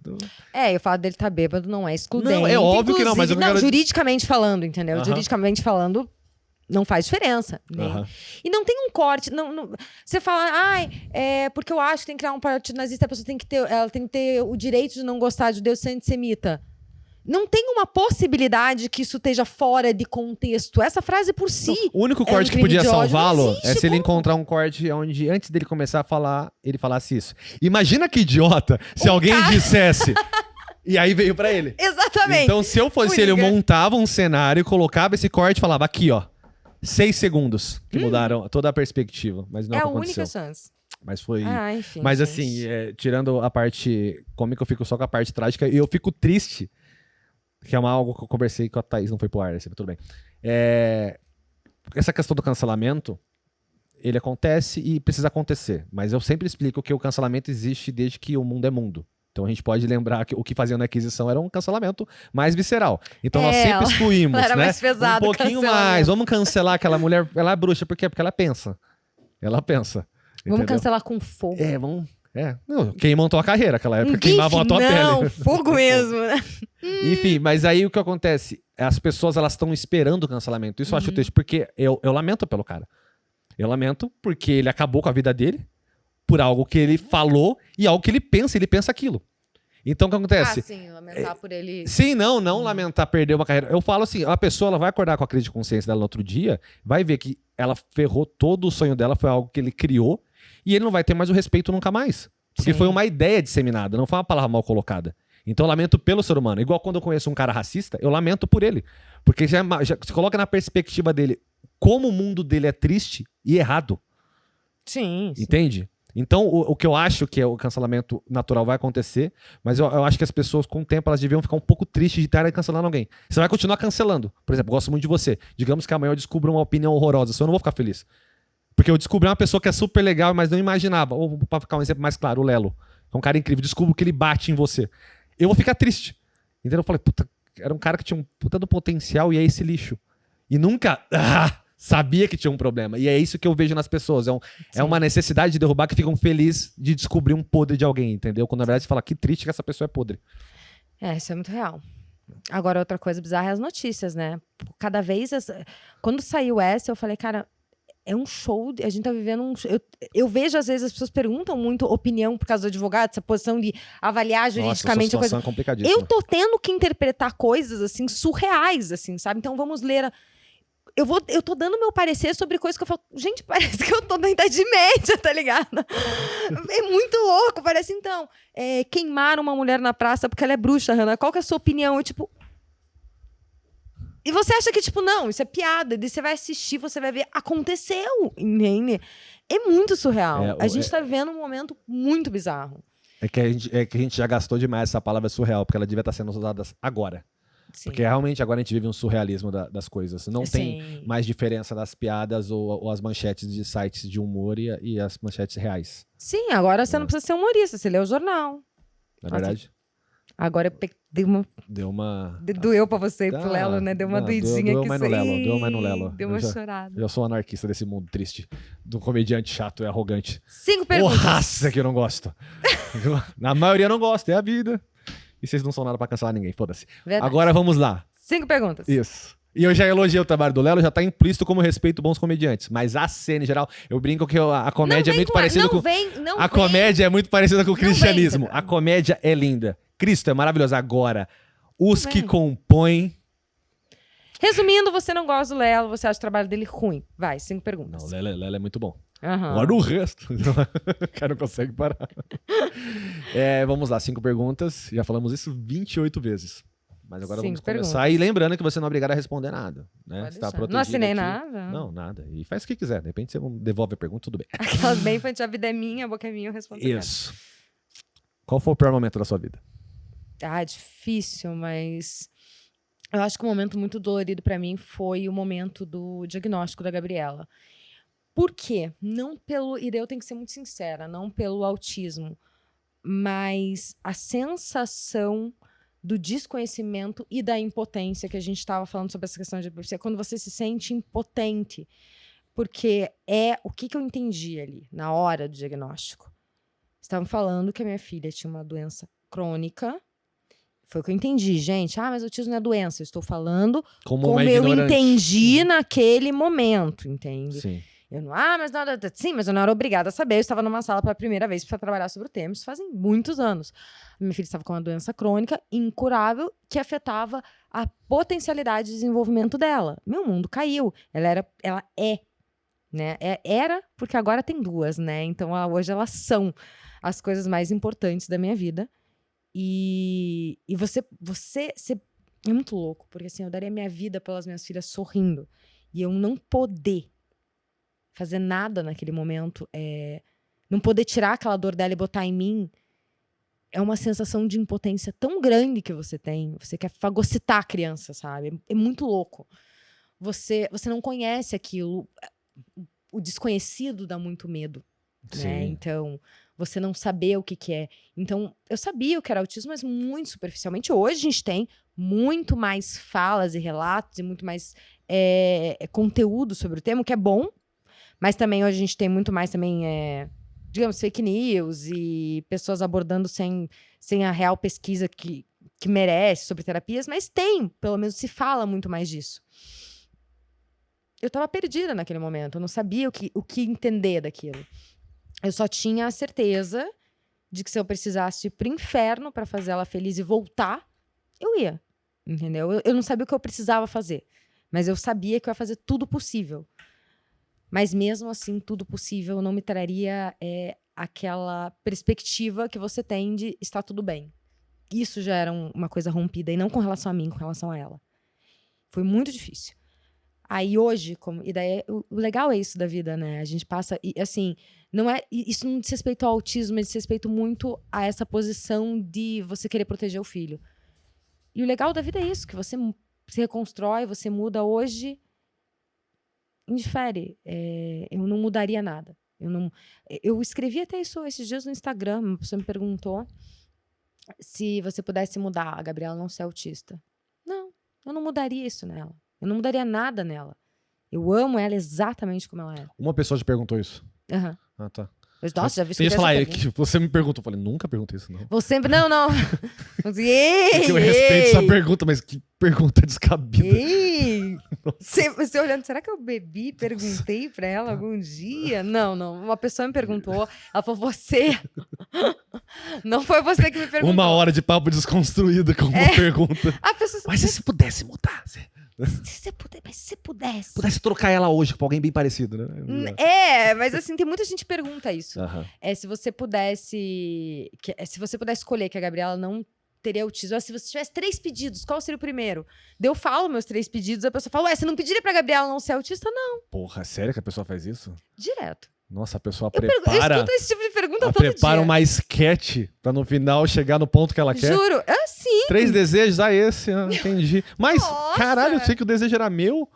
E o fato dele estar bêbado não é excludente.
Não, é óbvio que não, mas eu quero...
juridicamente falando, entendeu? Juridicamente falando, não faz diferença. Né? E não tem um corte. Você fala, porque eu acho que tem que criar um partido nazista, a pessoa tem que ter o direito de não gostar de Deus ser antissemita. Não tem uma possibilidade que isso esteja fora de contexto. Essa frase por si.
O único corte que podia salvá-lo é se ele encontrar um corte onde, antes dele começar a falar, ele falasse isso. Imagina que idiota se alguém dissesse. E aí veio pra ele.
Exatamente.
Então, se eu fosse ele, eu montava um cenário, colocava esse corte e falava aqui, ó. 6 segundos. Que mudaram toda a perspectiva. Mas não aconteceu.
É a única chance.
Mas foi.
Enfim.
Mas assim, tirando a parte cômica, eu fico só com a parte trágica. E eu fico triste. Que é algo que eu conversei com a Thaís, não foi pro ar, assim, tudo bem. Essa questão do cancelamento, ele acontece e precisa acontecer. Mas eu sempre explico que o cancelamento existe desde que o mundo é mundo. Então a gente pode lembrar que o que fazia na aquisição era um cancelamento mais visceral. Então nós sempre excluímos,
era
né?
mais pesado
Um pouquinho mais. Vamos cancelar aquela mulher. Ela é bruxa, por quê? Porque ela pensa. Ela pensa.
Vamos
entendeu?
cancelar com fogo.
Vamos. Não, queimam tua carreira naquela época,
Ninguém
queimavam a tua pele.
Não, fogo mesmo, né?
Enfim, mas aí o que acontece? As pessoas, elas estão esperando o cancelamento. Isso eu acho triste, porque eu lamento pelo cara. Eu lamento porque ele acabou com a vida dele por algo que ele falou e algo que ele pensa aquilo. Então o que acontece?
Sim, lamentar por ele.
Sim, não lamentar perder uma carreira. Eu falo assim, a pessoa ela vai acordar com a crise de consciência dela no outro dia, vai ver que ela ferrou todo o sonho dela, foi algo que ele criou, e ele não vai ter mais o respeito nunca mais. Porque foi uma ideia disseminada, não foi uma palavra mal colocada. Então eu lamento pelo ser humano. Igual quando eu conheço um cara racista, eu lamento por ele. Porque já se coloca na perspectiva dele como o mundo dele é triste e errado.
Sim.
Entende? Então, o que eu acho que é o cancelamento natural vai acontecer, mas eu acho que as pessoas, com o tempo, elas deviam ficar um pouco tristes de estarem cancelando alguém. Você vai continuar cancelando. Por exemplo, eu gosto muito de você. Digamos que amanhã eu descubro uma opinião horrorosa. Eu não vou ficar feliz. Porque eu descobri uma pessoa que é super legal, mas não imaginava. Ou, pra ficar um exemplo mais claro, o Lelo. É um cara incrível. Descubro que ele bate em você. Eu vou ficar triste. Entendeu? Eu falei, puta, era um cara que tinha um puta do potencial e é esse lixo. E nunca... sabia que tinha um problema. E é isso que eu vejo nas pessoas. É uma necessidade de derrubar que ficam felizes de descobrir um podre de alguém, entendeu? Quando na verdade você fala, que triste que essa pessoa é podre.
Isso é muito real. Agora, outra coisa bizarra é as notícias, né? Cada vez... Quando saiu essa, eu falei, cara, é um show... A gente tá vivendo um... Eu vejo, às vezes, as pessoas perguntam muito opinião por causa do advogado, essa posição de avaliar juridicamente...
Nossa, essa situação é complicadíssima.
Eu tô tendo que interpretar coisas, assim, surreais, assim, sabe? Então, vamos ler... Eu tô dando meu parecer sobre coisas que eu falo... Gente, parece que eu tô na Idade Média, tá ligado? É muito louco, parece, então... queimar uma mulher na praça porque ela é bruxa, Hannah. Qual que é a sua opinião? Eu, tipo... E você acha que, tipo, não, isso é piada. Daí você vai assistir, você vai ver... Aconteceu, entende? É muito surreal. A gente tá vivendo um momento muito bizarro.
É que a gente já gastou demais essa palavra surreal, porque ela devia estar sendo usada agora. Sim. Porque realmente agora a gente vive um surrealismo das coisas. Não tem mais diferença das piadas ou as manchetes de sites de humor e as manchetes reais.
Sim, agora você não precisa ser humorista, você lê o jornal.
Na verdade?
Agora deu uma... Doeu pra você e pro Lelo, né? Deu uma doidinha aqui.
Doeu mais no Lelo.
Deu uma chorada.
Eu sou anarquista desse mundo triste. Do comediante chato e arrogante.
5 perguntas.
Raça que eu não gosto. Na maioria eu não gosto, é a vida. E vocês não são nada pra cancelar ninguém, foda-se. Agora vamos lá.
5 perguntas.
Isso. E eu já elogiei o trabalho do Lelo, já tá implícito como respeito bons comediantes. Mas a cena, em geral, eu brinco que a comédia é muito parecida com... A comédia é muito parecida com o cristianismo. A comédia é linda. Cristo é maravilhoso. Agora, os que compõem...
Resumindo, você não gosta do Lelo, você acha o trabalho dele ruim. Vai, 5 perguntas.
Não, o Lelo é muito bom.
Agora
o resto. O cara não consegue parar. Vamos lá, 5 perguntas. Já falamos isso 28 vezes. Mas agora vamos começar. E lembrando que você não é obrigado a responder nada. Né? Você tá
não assinei
aqui.
Nada.
Não, nada. E faz o que quiser. De repente você devolve a pergunta, tudo bem.
Aquelas bem infantil, a vida é minha, a boca é minha, eu respondo.
Isso. Qual foi o pior momento da sua vida?
Difícil, mas... Eu acho que um momento muito dolorido pra mim foi o momento do diagnóstico da Gabriela. Por quê? Não pelo... E daí eu tenho que ser muito sincera, não pelo autismo, mas a sensação do desconhecimento e da impotência que a gente estava falando sobre essa questão de epilepsia, quando você se sente impotente, porque o que eu entendi ali, na hora do diagnóstico. Estavam falando que a minha filha tinha uma doença crônica. Foi o que eu entendi, gente. Mas autismo não é doença. Eu estou falando como eu entendi naquele momento, entende?
Sim.
Eu não, mas nada. Sim, mas eu não era obrigada a saber. Eu estava numa sala pela primeira vez para trabalhar sobre o tema. Isso fazem muitos anos. Minha filha estava com uma doença crônica incurável que afetava a potencialidade de desenvolvimento dela. Meu mundo caiu. Ela é, né? Era porque agora tem 2, né? Então hoje elas são as coisas mais importantes da minha vida. E você é muito louco, porque assim, eu daria minha vida pelas minhas filhas sorrindo. E eu não poder fazer nada naquele momento, não poder tirar aquela dor dela e botar em mim, é uma sensação de impotência tão grande que você tem. Você quer fagocitar a criança, sabe? É muito louco. Você não conhece aquilo. o desconhecido dá muito medo, né?
Sim.
Então, você não saber o que que é. Então, eu sabia o que era autismo, mas muito superficialmente. Hoje a gente tem muito mais falas e relatos e muito mais conteúdo sobre o tema, o que é bom. Mas também hoje a gente tem muito mais também, digamos, fake news e pessoas abordando sem a real pesquisa que merece sobre terapias. Mas tem, pelo menos se fala muito mais disso. Eu estava perdida naquele momento, eu não sabia o que entender daquilo. Eu só tinha a certeza de que se eu precisasse ir pro inferno para fazer ela feliz e voltar, eu ia, entendeu? Eu não sabia o que eu precisava fazer, mas eu sabia que eu ia fazer tudo possível. Mas mesmo assim, tudo possível não me traria aquela perspectiva que você tem de estar tudo bem. Isso já era uma coisa rompida, e não com relação a mim, com relação a ela. Foi muito difícil. Aí hoje, e daí o legal é isso da vida, né? A gente passa, e assim, isso não diz respeito ao autismo, mas diz respeito muito a essa posição de você querer proteger o filho. E o legal da vida é isso, que você se reconstrói, você muda hoje, indifere. Eu não mudaria nada. Eu escrevi até isso esses dias no Instagram, uma pessoa me perguntou se você pudesse mudar a Gabriela não ser autista. Não, eu não mudaria isso nela. Eu não mudaria nada nela. Eu amo ela exatamente como ela é.
Uma pessoa te perguntou isso.
Uhum.
Ah, tá.
Nossa, já vi isso.
Você ia falar, que você me perguntou. Eu falei, nunca perguntei isso, não.
Você sempre. Não.
Eu respeito essa pergunta, mas que pergunta descabida.
Você olhando, será que eu bebi? Perguntei pra ela algum dia? Não. Uma pessoa me perguntou. Ela falou, você. Não foi você que me perguntou.
1 hora de papo desconstruído com uma pergunta. Mas se pudesse mudar?
Se você pudesse.
Pudesse trocar ela hoje com alguém bem parecido, né?
Mas assim, tem muita gente que pergunta isso.
Uhum.
Se você pudesse escolher que a Gabriela não teria autismo, se você tivesse 3 pedidos, qual seria o primeiro? Daí eu falo meus 3 pedidos, a pessoa fala, você não pediria pra Gabriela não ser autista? Não.
Porra, sério que a pessoa faz isso?
Direto.
Nossa, a pessoa
Eu escuto esse tipo de pergunta todo dia.
Prepara uma sketch pra no final chegar no ponto que ela quer.
Juro, sim.
3 desejos, esse, entendi. Mas,
Nossa.
Caralho, eu sei que o desejo era meu.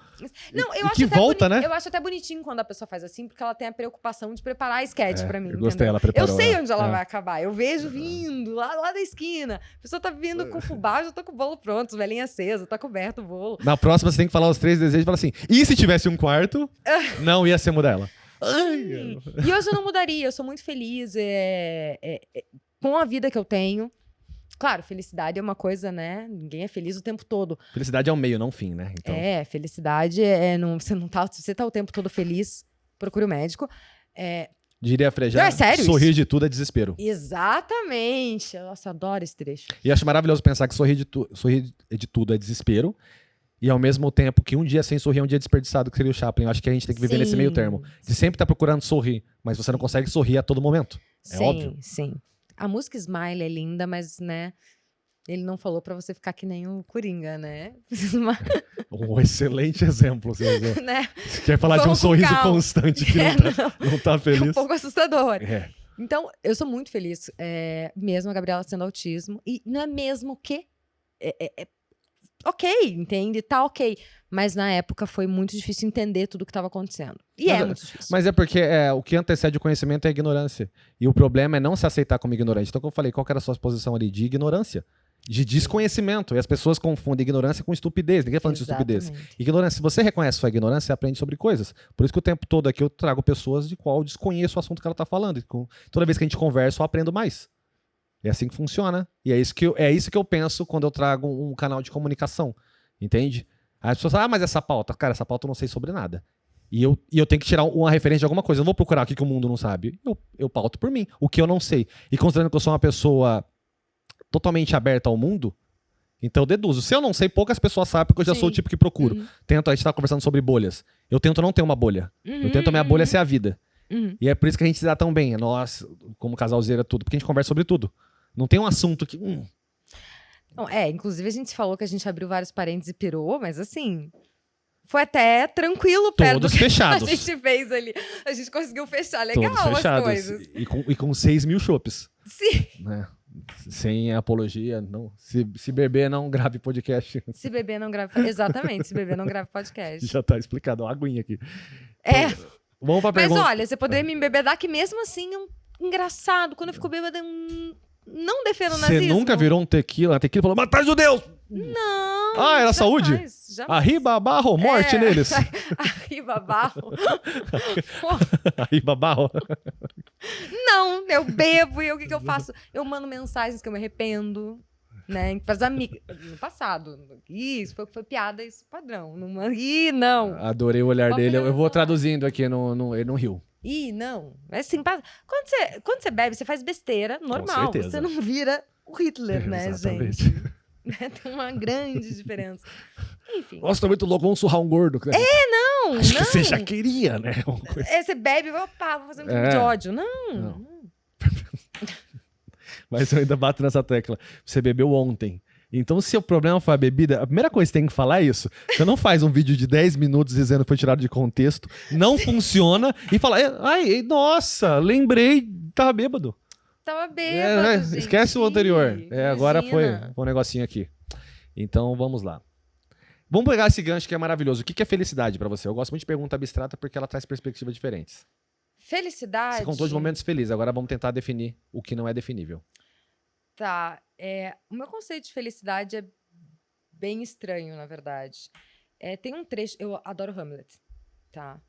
Não, eu
acho que volta, né?
Eu acho até bonitinho quando a pessoa faz assim, porque ela tem a preocupação de preparar a sketch pra mim.
Eu gostei, ela preparou.
Eu sei onde ela vai acabar. Eu vejo vindo, lá da esquina. A pessoa tá vindo com fubá, já tô com o bolo pronto, velhinha acesa, tá coberto o bolo.
Na próxima, você tem que falar os 3 desejos e falar assim, e se tivesse um quarto, não ia ser mudar ela.
E hoje eu não mudaria, eu sou muito feliz com a vida que eu tenho. Claro, felicidade é uma coisa, né? Ninguém é feliz o tempo todo.
Felicidade é o meio, não o fim, né? Então...
felicidade você tá o tempo todo feliz, procure o médico.
Diria a Frejá,
sério
sorrir
isso?
de tudo é desespero.
Exatamente. Nossa, adoro esse trecho.
E acho maravilhoso pensar que sorrir de tudo é desespero. E ao mesmo tempo que um dia sem sorrir é um dia desperdiçado, que seria o Chaplin. Eu acho que a gente tem que viver nesse meio termo. De sempre estar procurando sorrir, mas você não consegue sorrir a todo momento. É óbvio.
Sim. A música Smile é linda, mas, né, ele não falou pra você ficar que nem o Coringa, né?
Um excelente exemplo.
Né?
Você quer falar de um sorriso constante que não tá feliz?
É um pouco assustador.
É.
Então, eu sou muito feliz, mesmo a Gabriela sendo autismo. E não é mesmo que... ok, entende? Tá ok. Mas na época foi muito difícil entender tudo o que estava acontecendo. E muito difícil.
Mas é porque o que antecede o conhecimento é a ignorância. E o problema é não se aceitar como ignorante. Então, como eu falei, qual que era a sua posição ali? De ignorância. De desconhecimento. E as pessoas confundem ignorância com estupidez. Ninguém falando de estupidez. Ignorância. Se você reconhece sua ignorância, você aprende sobre coisas. Por isso que o tempo todo aqui eu trago pessoas de qual eu desconheço o assunto que ela está falando. E toda vez que a gente conversa, eu aprendo mais. É assim que funciona. E é isso que eu penso quando eu trago um canal de comunicação. Entende? Aí as pessoas falam, mas essa pauta? Cara, essa pauta eu não sei sobre nada. E eu tenho que tirar uma referência de alguma coisa. Eu não vou procurar o que o mundo não sabe. Eu pauto por mim. O que eu não sei. E considerando que eu sou uma pessoa totalmente aberta ao mundo, então eu deduzo. Se eu não sei, poucas pessoas sabem, porque eu já sou o tipo que procuro. A gente tá conversando sobre bolhas. Eu tento não ter uma bolha. Eu tento a minha bolha ser a vida. E é por isso que a gente se dá tão bem. Nós, como casalzeira, tudo. Porque a gente conversa sobre tudo. Não tem um assunto que...
Não, inclusive a gente falou que a gente abriu vários parênteses e pirou, mas assim... Foi até tranquilo perto
Todos
do que
fechados.
a gente fez ali. A gente conseguiu fechar legal
Todos fechados.
As coisas.
E com 6.000 chopes.
Sim.
Né? Sem apologia. Não. Se beber, não grave podcast.
Se beber, não grave... Exatamente, se beber, não grave podcast.
Já tá explicado. Ó, a aguinha aqui. Vamos pra
Mas
pergunta.
olha, você poderia me embebedar que mesmo assim é engraçado. Quando eu fico bêbada, não defendo o
Você
nazismo.
nunca virou um tequila? A tequila falou, matar judeus!
Não.
Ah, era
jamais,
saúde?
Jamais.
Arriba, barro, morte neles.
Arriba, barro.
Arriba, barro.
Não, eu bebo e o que, que eu faço? Eu mando mensagens que eu me arrependo, né? Para as amigas. No passado. Isso foi piada, isso padrão. Não.
Adorei o olhar
Qual
dele.
foi a
Eu vou
sua?
traduzindo aqui, ele não riu.
Não. É assim, quando você bebe, você faz besteira, normal.
certeza.
Você não vira o Hitler, né,
Exatamente.
gente? Tem uma grande diferença. Enfim.
Nossa, tá muito louco, vamos surrar um gordo.
Não,
Acho
não.
que você já queria, né?
Você bebe, opa, vou fazer um filme de ódio. Não.
Mas eu ainda bato nessa tecla. Você bebeu ontem. Então, se o problema foi a bebida, a primeira coisa que você tem que falar é isso. Você não faz um vídeo de 10 minutos dizendo que foi tirado de contexto, não funciona, e fala, ai, nossa, lembrei, tava bêbado.
Tava bêbado, gente.
Esquece o anterior. Agora foi
Imagina.
um negocinho aqui. Então, vamos lá. Vamos pegar esse gancho que é maravilhoso. O que é felicidade pra você? Eu gosto muito de pergunta abstrata porque ela traz perspectivas diferentes.
Felicidade.
Você contou de momentos felizes, agora vamos tentar definir o que não é definível.
Tá. O meu conceito de felicidade é bem estranho, na verdade. Tem um trecho. Eu adoro Hamlet, tá?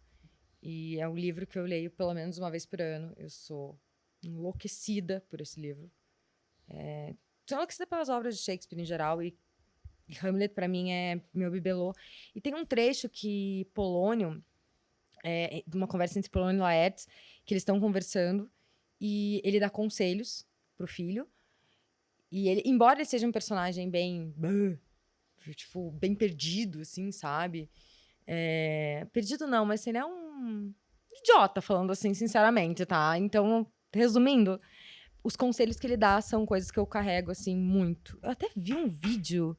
E é um livro que eu leio pelo menos uma vez por ano. Eu sou enlouquecida por esse livro. Sou enlouquecida pelas obras de Shakespeare em geral. E Hamlet, pra mim, é meu bibelô. E tem um trecho que Polônio, de uma conversa entre Polônio e Laertes, que eles estão conversando e ele dá conselhos pro filho. E ele, embora ele seja um personagem bem, tipo, bem perdido, assim, sabe? Perdido não, mas ele é um idiota, falando assim, sinceramente, tá? Então, resumindo, os conselhos que ele dá são coisas que eu carrego, assim, muito. Eu até vi um vídeo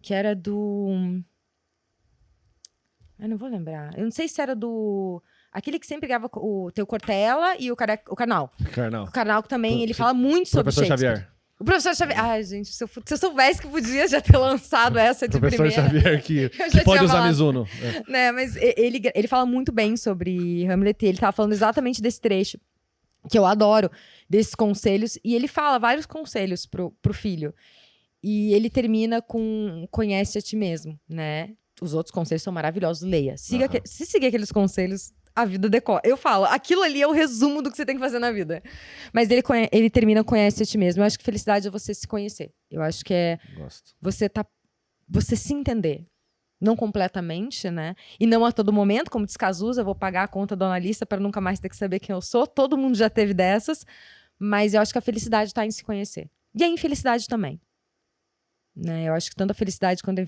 que era do... Eu não vou lembrar. Eu não sei se era do... Aquele que sempre grava o Teu Cortella e o Karnal.
Carnal.
O Karnal que também, ele fala muito sobre
Professor
Shakespeare.
Xavier.
O professor Xavier... Ai, gente, se eu soubesse que podia já ter lançado essa de
Professor
primeira...
Xavier que
Eu já
pode
tinha
usar
falado.
Mizuno.
Né, mas ele fala muito bem sobre Hamlet. E ele tava falando exatamente desse trecho, que eu adoro, desses conselhos. E ele fala vários conselhos pro filho. E ele termina com conhece a ti mesmo, né? Os outros conselhos são maravilhosos, leia. Se seguir aqueles conselhos, a vida decola. Eu falo, aquilo ali é o resumo do que você tem que fazer na vida. Mas ele termina conhece a ti mesmo. Eu acho que felicidade é você se conhecer. Eu acho que
Gosto.
você se entender. Não completamente, né? E não a todo momento, como diz Cazuza, eu vou pagar a conta do analista para nunca mais ter que saber quem eu sou. Todo mundo já teve dessas. Mas eu acho que a felicidade está em se conhecer. E a infelicidade também. Né? Eu acho que tanto a felicidade quanto a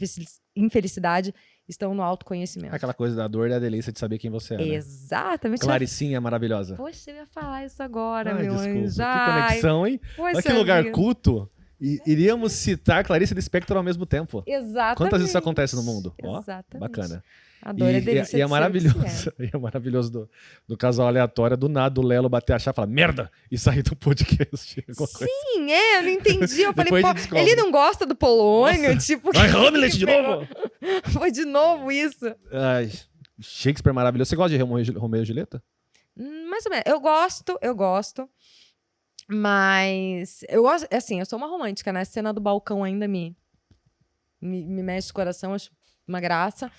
infelicidade estão no autoconhecimento.
Aquela coisa da dor e da delícia de saber quem você é, né?
Exatamente.
Claricinha maravilhosa.
Poxa, eu ia falar isso agora,
Ai,
meu
desculpa.
anjo.
Que conexão, hein? Olha que lugar culto. E iríamos citar Clarice Lispector ao mesmo tempo.
Exatamente.
Quantas vezes isso acontece no mundo? Ó,
Exatamente.
bacana.
A dor é delícia
E é
de
maravilhoso.
ser o que
E é maravilhoso do casal aleatório, do nada o Lelo bater a chave e falar merda! E sair do podcast.
Sim, eu não entendi. Eu falei,
Depois
pô,
a gente descobre.
ele não gosta do Polônio?
Nossa.
Tipo,
Vai, Hamlet de novo!
Foi de novo isso.
Ai, Shakespeare maravilhoso. Você gosta de Romeu e Julieta?
Mais ou menos. Eu gosto. Mas eu gosto, assim, eu sou uma romântica, né? A cena do balcão ainda me mexe o coração, acho uma graça.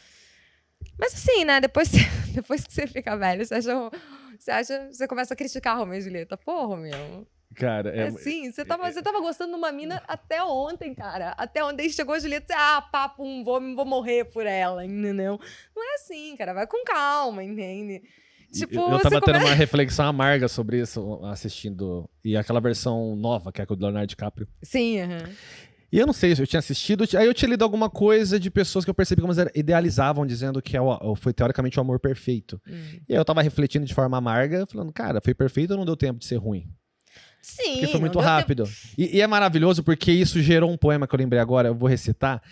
Mas assim, né? Depois que você fica velho, você começa a criticar Romeu e Julieta. Pô, Romeu.
Cara,
Assim, você tava gostando de uma mina até ontem, cara. Até ontem chegou a Julieta, papo, vou morrer por ela, entendeu? Não é assim, cara. Vai com calma, entende? Tipo,
eu tava tendo uma reflexão amarga sobre isso assistindo. E aquela versão nova, que é com o Leonardo DiCaprio.
Sim,
E eu não sei se eu tinha assistido. Aí eu tinha lido alguma coisa de pessoas que eu percebi como elas idealizavam, dizendo que foi teoricamente o amor perfeito. E aí eu tava refletindo de forma amarga, falando, cara, foi perfeito ou não deu tempo de ser ruim?
Sim.
Porque foi muito rápido. E é maravilhoso porque isso gerou um poema que eu lembrei agora, eu vou recitar.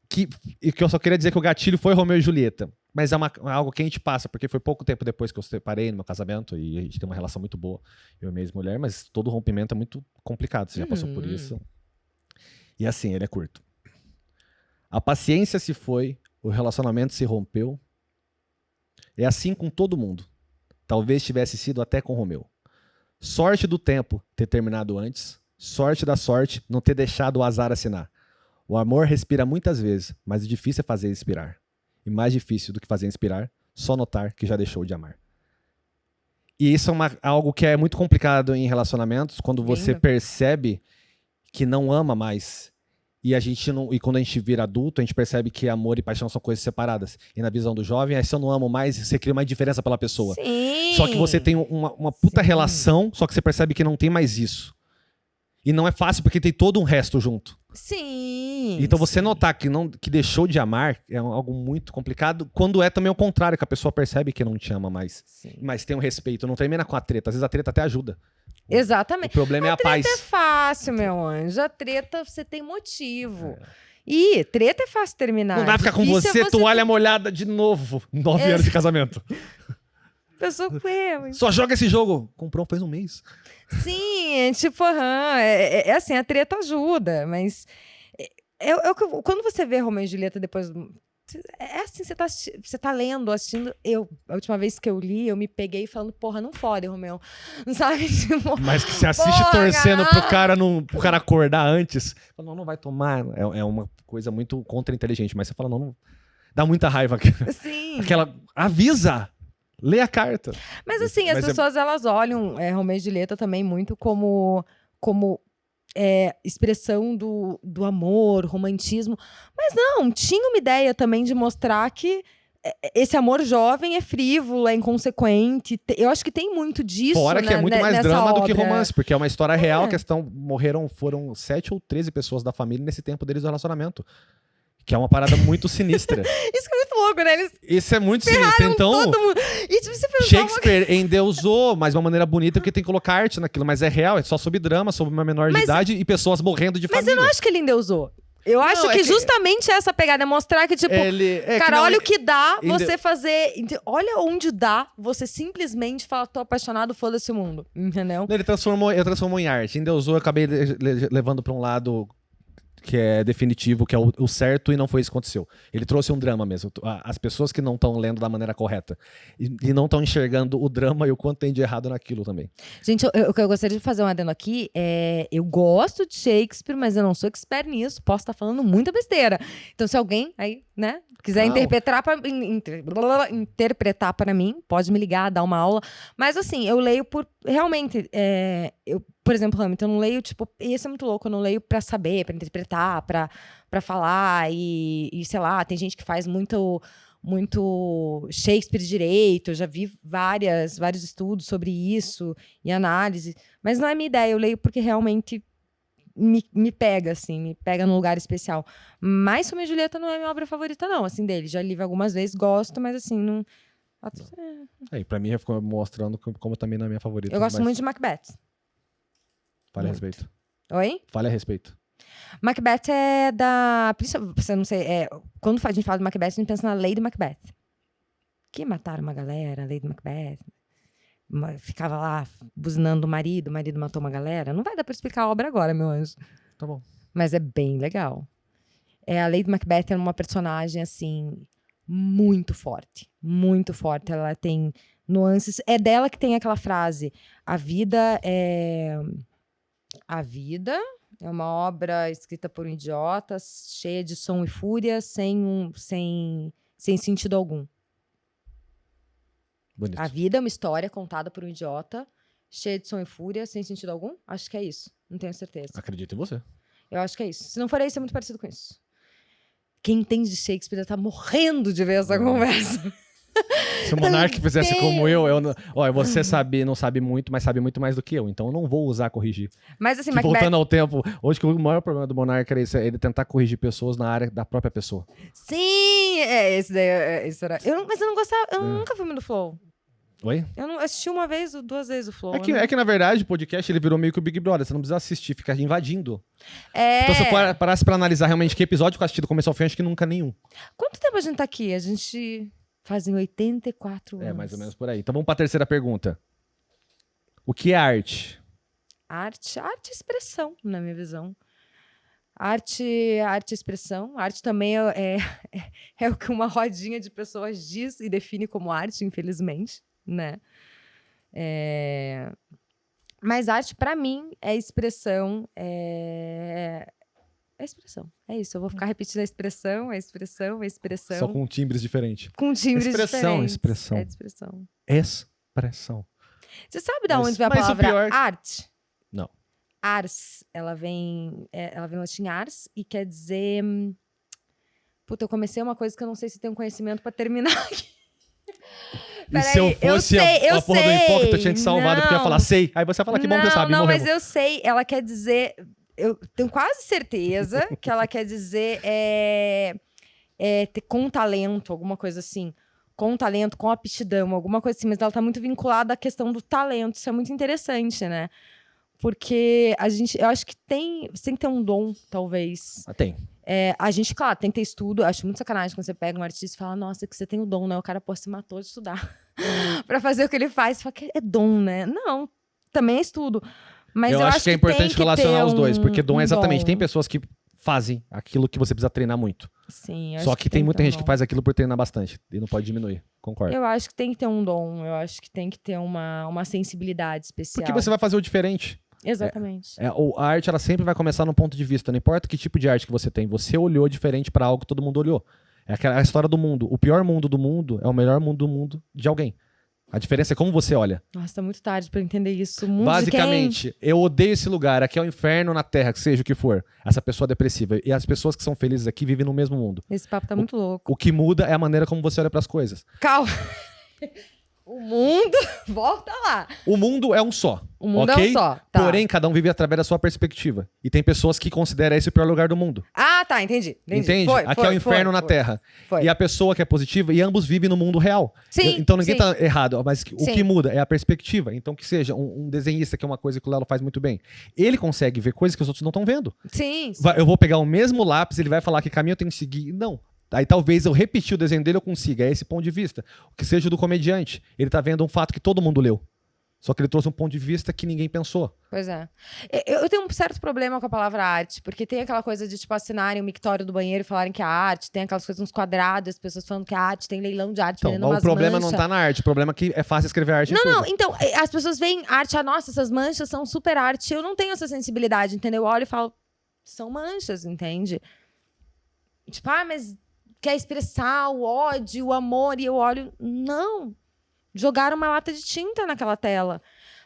Que eu só queria dizer que o gatilho foi Romeu e Julieta. Mas é algo que a gente passa, porque foi pouco tempo depois que eu separei no meu casamento, e a gente tem uma relação muito boa, eu e minha ex-mulher, mas todo rompimento é muito complicado, você já passou por isso. E assim, ele é curto. A paciência se foi, o relacionamento se rompeu. É assim com todo mundo. Talvez tivesse sido até com Romeu. Sorte do tempo ter terminado antes. Sorte da sorte não ter deixado o azar assinar. O amor respira muitas vezes, mas o difícil é fazer expirar. E mais difícil do que fazer inspirar, só notar que já deixou de amar. E isso é algo que é muito complicado em relacionamentos, quando você percebe que não ama mais. E quando a gente vira adulto, a gente percebe que amor e paixão são coisas separadas. E na visão do jovem, aí se eu não amo mais, você cria uma indiferença pela pessoa.
Sim.
Só que você tem uma puta relação, só que você percebe que não tem mais isso. E não é fácil porque tem todo um resto junto.
Sim.
Então você notar que deixou de amar é algo muito complicado, quando é também o contrário, que a pessoa percebe que não te ama mais.
Sim.
Mas tem um respeito, não termina com a treta. Às vezes a treta até ajuda.
Exatamente.
O problema é a paz.
A treta é fácil, meu anjo. A treta, você tem motivo. E treta é fácil terminar.
Não vai ficar com você, toalha molhada de novo. 9 anos de casamento.
Pessoa com
Só joga esse jogo. Comprou faz um mês.
Sim, tipo, é assim, a treta ajuda, mas quando você vê Romeu e Julieta depois... É assim, você tá lendo, assistindo. A última vez que eu li, eu me peguei falando, porra, não fode, Romeu. Sabe? Tipo,
mas que você assiste torcendo pro cara acordar antes. Não vai tomar. É uma coisa muito contra-inteligente. Mas você fala, não. Dá muita raiva.
Sim.
Aquela. Avisa! Lê a carta.
Mas assim, as pessoas, elas olham Romeu e Julieta também muito como expressão do amor, romantismo. Mas não, tinha uma ideia também de mostrar que esse amor jovem é frívolo, é inconsequente. Eu acho que tem muito disso.
Fora que é muito mais drama
obra.
Do que romance, porque é uma história real. Foram 7 ou 13 pessoas da família nesse tempo deles do relacionamento. Que é uma parada muito sinistra.
Isso que é muito louco, né?
Isso é muito sinistro. Então,
todo mundo. E, tipo, você
Shakespeare endeusou, mas de uma maneira bonita, porque tem que colocar arte naquilo. Mas é real, é só sobre drama, sobre uma menor de idade e pessoas morrendo de família.
Mas eu não acho que ele endeusou. Eu acho que justamente essa pegada é mostrar que, tipo, olha o que dá você fazer. Olha onde dá você simplesmente falar, tô apaixonado, foda-se o mundo. Entendeu?
Ele transformou em arte. Endeusou, eu acabei levando pra um lado que é definitivo, que é o certo, e não foi isso que aconteceu. Ele trouxe um drama mesmo. As pessoas que não estão lendo da maneira correta e não estão enxergando o drama e o quanto tem de errado naquilo também.
Gente, o que eu gostaria de fazer um adendo aqui é... Eu gosto de Shakespeare, mas eu não sou expert nisso. Posso estar falando muita besteira. Então, se alguém aí, né, quiser interpretar para mim, pode me ligar, dar uma aula. Mas, assim, eu leio por... Realmente, por exemplo, Hamilton, eu não leio, tipo... E isso é muito louco, eu não leio pra saber, pra interpretar, pra falar. E, sei lá, tem gente que faz muito Shakespeare direito. Eu já vi vários estudos sobre isso e análise. Mas não é minha ideia, eu leio porque realmente me pega, assim, me pega num lugar especial. Mas Romeu e Julieta não é minha obra favorita, não, assim, dele. Já li algumas vezes, gosto, mas assim, não...
E pra mim, ficou mostrando como também não é minha favorita.
Eu gosto muito de Macbeth.
Fale a respeito.
Oi?
Fale a respeito.
Macbeth é da... Você não sei, quando a gente fala de Macbeth, a gente pensa na Lady Macbeth. Que mataram uma galera, a Lady Macbeth. Ficava lá buzinando o marido matou uma galera. Não vai dar pra explicar a obra agora, meu anjo.
Tá bom.
Mas é bem legal. A Lady Macbeth é uma personagem, assim, muito forte. Muito forte. Ela tem nuances. É dela que tem aquela frase: A vida é uma obra escrita por um idiota, cheia de som e fúria, sem sentido algum.
Bonito.
A vida é uma história contada por um idiota, cheia de som e fúria, sem sentido algum? Acho que é isso. Não tenho certeza.
Acredito em você.
Eu acho que é isso. Se não for isso, é muito parecido com isso. Quem entende de Shakespeare tá morrendo de ver essa conversa.
Se o Monark fizesse como você não sabe muito, mas sabe muito mais do que eu. Então eu não vou usar corrigir.
Mas assim,
Macbeth... Voltando ao tempo, hoje que o maior problema do Monark era isso, ele tentar corrigir pessoas na área da própria pessoa.
Sim! Esse daí era... Mas eu não gostava, eu nunca fui muito do Flow.
Oi?
Eu não assisti uma vez ou 2 vezes o Flow.
É que na verdade, o podcast ele virou meio que o Big Brother. Você não precisa assistir, fica invadindo. Então, se eu parasse pra analisar realmente que episódio que eu assisti do começo ao fim, acho que nunca nenhum.
Quanto tempo a gente tá aqui? A gente fazem 84 anos.
Mais ou menos por aí. Então vamos pra terceira pergunta. O que é arte?
Arte é expressão, na minha visão. Arte é expressão. Arte também é o que uma rodinha de pessoas diz e define como arte, infelizmente, né? Mas arte, pra mim, é expressão. É expressão. É isso. Eu vou ficar repetindo a expressão.
Só com timbres diferentes.
Com timbres diferentes.
Expressão.
É de expressão.
Expressão.
Você sabe de onde vem a palavra arte?
Não.
Ars, ela vem do latim ars e quer dizer... Puta, eu comecei uma coisa que eu não sei se tenho conhecimento pra terminar aqui.
E se eu fosse a porra do hipócrita, eu tinha te salvado, porque eu ia falar, sei. Aí você ia falar, que bom que você sabe,
Não,
morremos.
mas eu sei. Ela quer dizer... Eu tenho quase certeza que ela quer dizer com talento, alguma coisa assim. Com talento, com aptidão, alguma coisa assim. Mas ela tá muito vinculada à questão do talento. Isso é muito interessante, né? Porque eu acho que você tem que ter um dom, talvez.
Tem.
A gente, claro, tem que ter estudo. Acho muito sacanagem quando você pega um artista e fala, nossa, que você tem um dom, né? O cara, se matou de estudar pra fazer o que ele faz. Você fala que é dom, né? Não, também é estudo. Mas eu acho
que é importante relacionar os dois, porque dom é exatamente. Tem pessoas que fazem aquilo que você precisa treinar muito.
Sim,
só que tem muita gente que faz aquilo por treinar bastante e não pode diminuir. Concordo.
Eu acho que tem que ter um dom, eu acho que tem que ter uma sensibilidade especial.
Porque você vai fazer o diferente.
Exatamente.
A arte, ela sempre vai começar no ponto de vista. Não importa que tipo de arte que você tem. Você olhou diferente para algo que todo mundo olhou. É aquela história do mundo. O pior mundo do mundo é o melhor mundo do mundo de alguém. A diferença é como você olha.
Nossa, tá muito tarde pra eu entender isso. O mundo
basicamente, eu odeio esse lugar. Aqui é o inferno na Terra, que seja o que for. Essa pessoa é depressiva. E as pessoas que são felizes aqui vivem no mesmo mundo.
Esse papo tá muito louco.
O que muda é a maneira como você olha pras coisas.
Calma. O mundo... Volta lá.
O mundo é um só.
O mundo é um só. Tá.
Porém, cada um vive através da sua perspectiva. E tem pessoas que consideram esse o pior lugar do mundo.
Ah, tá. Entendi.
Entende? Aqui é o inferno na Terra. E a pessoa que é positiva, e ambos vivem no mundo real.
Sim.
Então ninguém tá errado. Mas o que muda é a perspectiva. Então que seja um desenhista, que é uma coisa que o Lelo faz muito bem. Ele consegue ver coisas que os outros não estão vendo.
Sim.
Eu vou pegar o mesmo lápis, ele vai falar que caminho eu tenho que seguir. Não. Aí talvez eu repetir o desenho dele, eu consiga. É esse ponto de vista. O que seja do comediante. Ele tá vendo um fato que todo mundo leu. Só que ele trouxe um ponto de vista que ninguém pensou.
Pois é. Eu tenho um certo problema com a palavra arte, porque tem aquela coisa de, tipo, assinarem o mictório do banheiro e falarem que é arte, tem aquelas coisas nos quadrados, as pessoas falando que é arte, tem leilão de arte,
então, o problema não tá na arte, o problema é que é fácil escrever arte.
Não, então, as pessoas veem arte, nossa, essas manchas são super arte. Eu não tenho essa sensibilidade, entendeu? Eu olho e falo, são manchas, entende? Tipo, mas quer expressar o ódio, o amor, e eu olho, não. Jogaram uma lata de tinta naquela tela.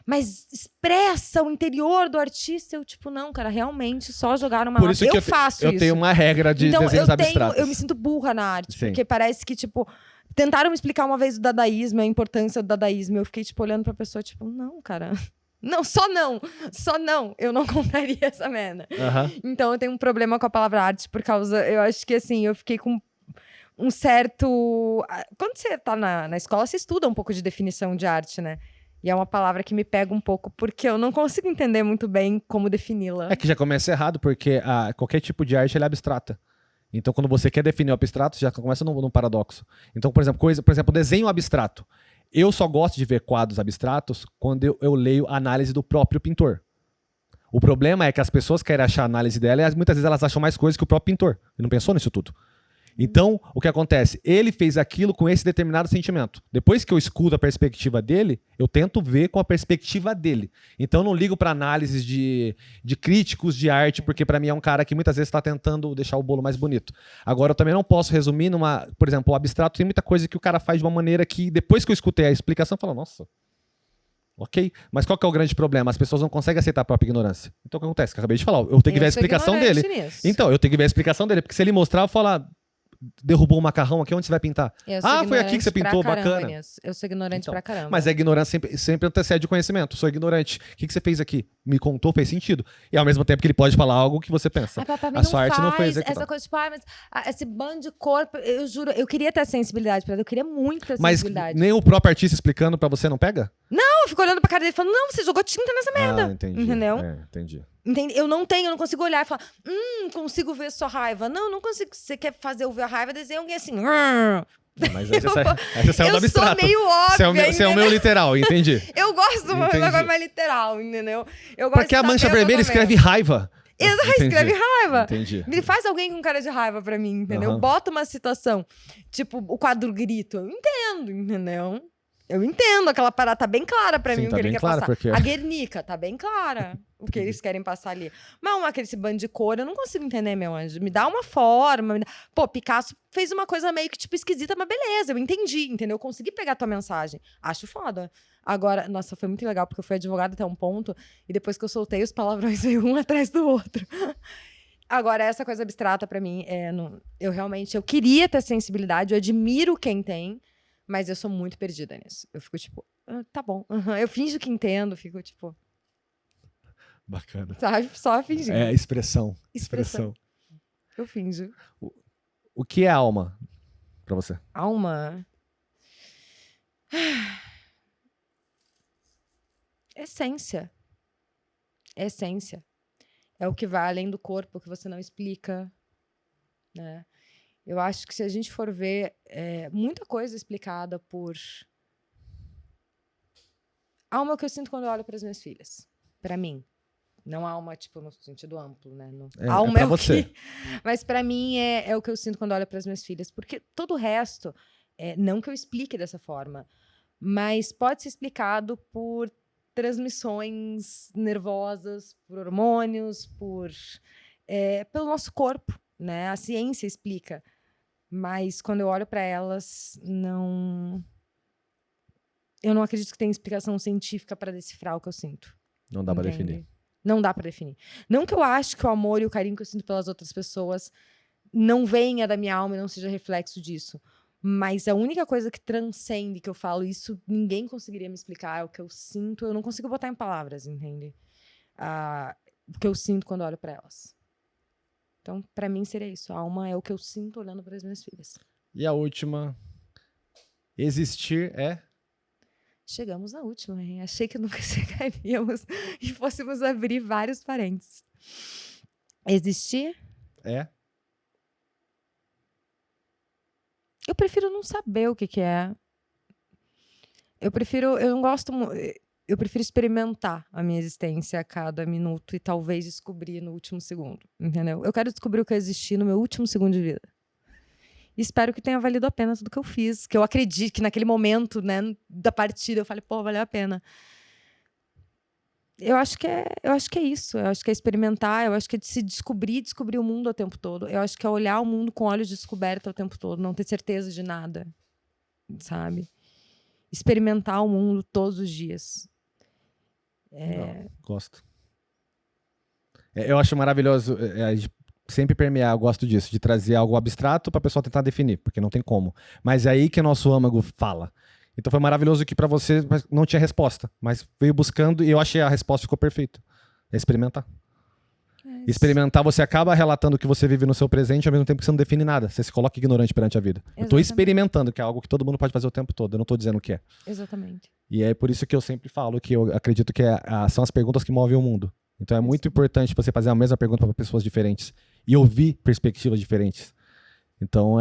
Mas expressa o interior do artista. Eu, tipo, não, cara, realmente só jogaram uma lata. Eu faço isso.
Eu tenho uma regra de desenhos abstratos.
Eu me sinto burra na arte.
Sim.
Porque parece que, tipo, tentaram me explicar uma vez o dadaísmo, a importância do dadaísmo. Eu fiquei, tipo, olhando pra pessoa, tipo, não, cara. Não, só não. Só não. Eu não compraria essa merda. Então eu tenho um problema com a palavra arte por causa... Eu acho que, assim, eu fiquei com um certo... Quando você tá na escola, você estuda um pouco de definição de arte, né? E é uma palavra que me pega um pouco, porque eu não consigo entender muito bem como defini-la.
É que já começa errado, porque qualquer tipo de arte ela é abstrata. Então, quando você quer definir o abstrato, já começa num paradoxo. Então, por exemplo, desenho abstrato. Eu só gosto de ver quadros abstratos quando eu leio a análise do próprio pintor. O problema é que as pessoas querem achar a análise dela e muitas vezes elas acham mais coisas que o próprio pintor. Ele não pensou nisso tudo. Então, o que acontece? Ele fez aquilo com esse determinado sentimento. Depois que eu escuto a perspectiva dele, eu tento ver com a perspectiva dele. Então, eu não ligo para análises de críticos de arte, porque para mim é um cara que muitas vezes está tentando deixar o bolo mais bonito. Agora, eu também não posso resumir numa... Por exemplo, o abstrato tem muita coisa que o cara faz de uma maneira que, depois que eu escutei a explicação, eu falo, nossa... Ok? Mas qual que é o grande problema? As pessoas não conseguem aceitar a própria ignorância. Então, o que acontece? Que eu acabei de falar. Eu tenho que ver a explicação dele. Então, eu tenho que ver a explicação dele. Porque se ele mostrar, eu falar... Derrubou um macarrão aqui, onde você vai pintar? Foi aqui que você pintou, bacana.
Eu sou ignorante pra caramba.
Mas a ignorância sempre antecede o conhecimento. Sou ignorante. O que você fez aqui? Me contou, fez sentido. E ao mesmo tempo que ele pode falar algo que você pensa.
A sua arte não foi executada. Essa coisa, tipo, mas esse bando de corpo, eu juro, eu queria ter sensibilidade pra ele, eu queria muito ter sensibilidade.
Mas nem o próprio artista explicando pra você não pega?
Não, eu fico olhando pra cara dele e falando, não, você jogou tinta nessa merda.
Entendi.
Entendeu?
Entendi.
Eu não consigo olhar e falar, consigo ver sua raiva. Não consigo. Você quer fazer eu ver a raiva, desenha alguém assim.
Mas aí você saiu do abstrato.
Eu sou meio óbvia,
Você é o meu literal, entendi.
Eu gosto de uma coisa mais literal, entendeu?
Porque a mancha vermelha escreve raiva.
Exato, escreve raiva.
Entendi.
Ele faz alguém com cara de raiva pra mim, entendeu? Bota uma situação, tipo o quadro grito. Eu entendo, entendeu? Eu entendo, aquela parada tá bem clara pra
Sim,
mim o
tá
que ele
bem
quer
clara,
passar.
porque-
A Guernica, tá bem clara o que eles querem passar ali. Mas esse bando de cor, eu não consigo entender, meu anjo. Me dá uma forma. Pô, Picasso fez uma coisa meio que, tipo, esquisita, mas beleza, eu entendi, entendeu? Eu consegui pegar a tua mensagem. Acho foda. Agora, nossa, foi muito legal, porque eu fui advogada até um ponto, e depois que eu soltei, os palavrões veio um atrás do outro. Agora, essa coisa abstrata pra mim, eu queria ter sensibilidade, eu admiro quem tem, mas eu sou muito perdida nisso. Eu fico tipo, tá bom. Eu finjo que entendo, fico tipo,
Bacana.
sabe? Só fingindo.
É expressão.
Expressão. Eu finjo.
O que é alma pra você?
Alma. Essência. Essência. É o que vai além do corpo, que você não explica, né? Eu acho que se a gente for ver muita coisa explicada por... Alma é o que eu sinto quando eu olho para as minhas filhas. Para mim. Não alma, tipo, no sentido amplo, né? Alma
pra
é o
você.
que... Mas para mim é o que eu sinto quando eu olho para as minhas filhas. Porque todo o resto, não que eu explique dessa forma, mas pode ser explicado por transmissões nervosas, por hormônios, pelo nosso corpo, né? A ciência explica. Mas quando eu olho para elas, eu não acredito que tenha explicação científica para decifrar o que eu sinto.
Não dá pra
Entende?
definir.
Não dá para definir. Não que eu acho que o amor e o carinho que eu sinto pelas outras pessoas não venha da minha alma e não seja reflexo disso. Mas a única coisa que transcende, que eu falo, isso ninguém conseguiria me explicar, é o que eu sinto. Eu não consigo botar em palavras, entende? O que eu sinto quando olho para elas. Então, para mim, seria isso. A alma é o que eu sinto olhando para as minhas filhas.
E a última. Existir é.
Chegamos na última, hein? Achei que nunca chegaríamos e fôssemos abrir vários parênteses. Existir?
É.
Eu prefiro não saber o que é. Eu prefiro experimentar a minha existência a cada minuto e talvez descobrir no último segundo, entendeu? Eu quero descobrir o que é existir no meu último segundo de vida. E espero que tenha valido a pena tudo que eu fiz, que eu acredite que naquele momento, né, da partida eu falei, pô, valeu a pena. Eu acho que é isso. Eu acho que é experimentar, eu acho que é de se descobrir o mundo o tempo todo. Eu acho que é olhar o mundo com olhos de descoberta o tempo todo, não ter certeza de nada, sabe? Experimentar o mundo todos os dias.
Não, gosto. Eu acho maravilhoso a gente sempre permear, eu gosto disso, de trazer algo abstrato para a pessoa tentar definir, porque não tem como. Mas é aí que o nosso âmago fala. Então foi maravilhoso que para você não tinha resposta, mas veio buscando e eu achei a resposta ficou perfeita. É experimentar. Experimentar, você acaba relatando o que você vive no seu presente ao mesmo tempo que você não define nada. Você se coloca ignorante perante a vida.
Exatamente.
Eu estou experimentando, que é algo que todo mundo pode fazer o tempo todo. Eu não estou dizendo o que é.
Exatamente.
E é por isso que eu sempre falo que eu acredito que são as perguntas que movem o mundo. Então é muito importante você fazer a mesma pergunta para pessoas diferentes e ouvir perspectivas diferentes. Então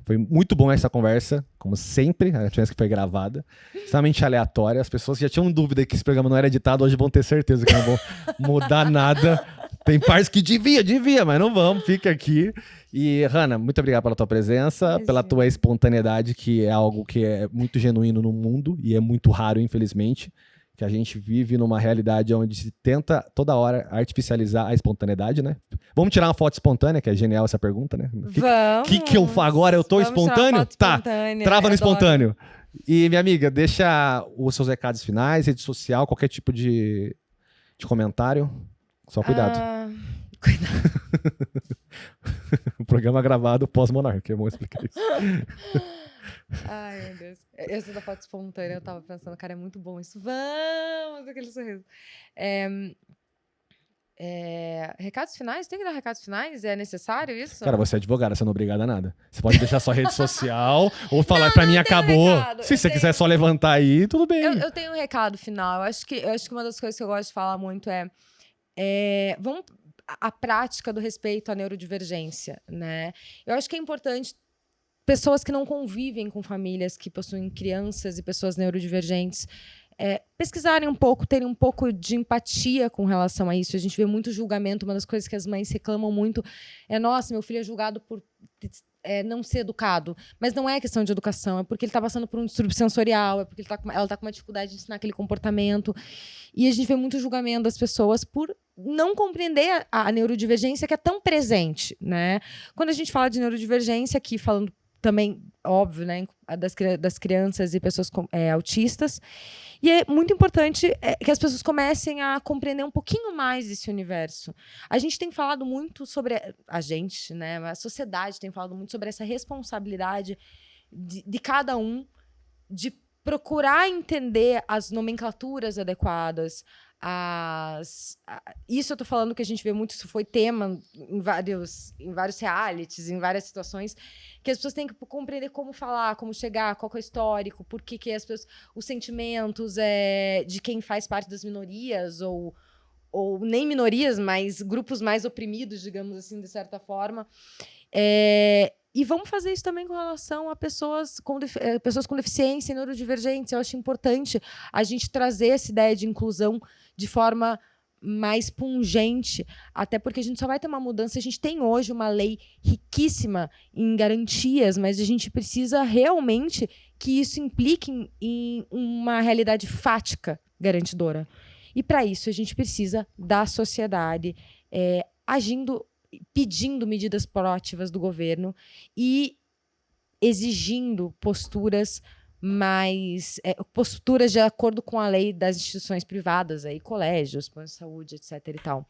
foi muito bom essa conversa, como sempre, a chance que foi gravada, extremamente aleatória. As pessoas que já tinham dúvida que esse programa não era editado, hoje vão ter certeza que não vão mudar nada. Tem partes que devia, mas não vamos, fica aqui. E, Hannah, muito obrigado pela tua presença, pela tua espontaneidade, que é algo que é muito genuíno no mundo e é muito raro, infelizmente. Que a gente vive numa realidade onde se tenta toda hora artificializar a espontaneidade, né? Vamos tirar uma foto espontânea, que é genial essa pergunta, né?
Vamos!
Que eu faço agora? Eu tô espontâneo? Tá, trava no espontâneo. E, minha amiga, deixa os seus recados finais, rede social, qualquer tipo de comentário. Só cuidado.
Cuidado.
O programa gravado pós-Monarca, é bom explicar isso.
Ai, meu Deus. Essa da foto espontânea, eu tava pensando, cara, é muito bom isso. Vamos! Aquele sorriso. Recados finais? Tem que dar recados finais? É necessário isso?
Cara, você é advogada, você não é obrigada a nada. Você pode deixar sua rede social ou falar pra mim acabou. Se você quiser só levantar aí, tudo bem.
Eu tenho um recado final. Eu acho que uma das coisas que eu gosto de falar muito a prática do respeito à neurodivergência, né? Eu acho que é importante pessoas que não convivem com famílias que possuem crianças e pessoas neurodivergentes pesquisarem um pouco, terem um pouco de empatia com relação a isso. A gente vê muito julgamento. Uma das coisas que as mães reclamam muito é: nossa, meu filho é julgado por não ser educado. Mas não é questão de educação, é porque ele está passando por um distúrbio sensorial, é porque ela está com uma dificuldade de ensinar aquele comportamento. E a gente vê muito julgamento das pessoas por não compreender a neurodivergência que é tão presente, né? Quando a gente fala de neurodivergência, aqui falando também, óbvio, né, das crianças e pessoas autistas. E é muito importante que as pessoas comecem a compreender um pouquinho mais desse universo. A gente tem falado muito sobre... A gente, né, a sociedade tem falado muito sobre essa responsabilidade de cada um de procurar entender as nomenclaturas adequadas. Isso eu tô falando que a gente vê muito, isso foi tema em vários realities, em várias situações, que as pessoas têm que compreender como falar, como chegar, qual que é o histórico, por que as pessoas, os sentimentos de quem faz parte das minorias, ou nem minorias, mas grupos mais oprimidos, digamos assim, de certa forma. E vamos fazer isso também com relação a pessoas com deficiência e neurodivergência. Eu acho importante a gente trazer essa ideia de inclusão de forma mais pungente, até porque a gente só vai ter uma mudança. A gente tem hoje uma lei riquíssima em garantias, mas a gente precisa realmente que isso implique em uma realidade fática garantidora. E, para isso, a gente precisa da sociedade agindo, pedindo medidas proativas do governo e exigindo posturas de acordo com a lei das instituições privadas, colégios, planos de saúde, etc. e tal.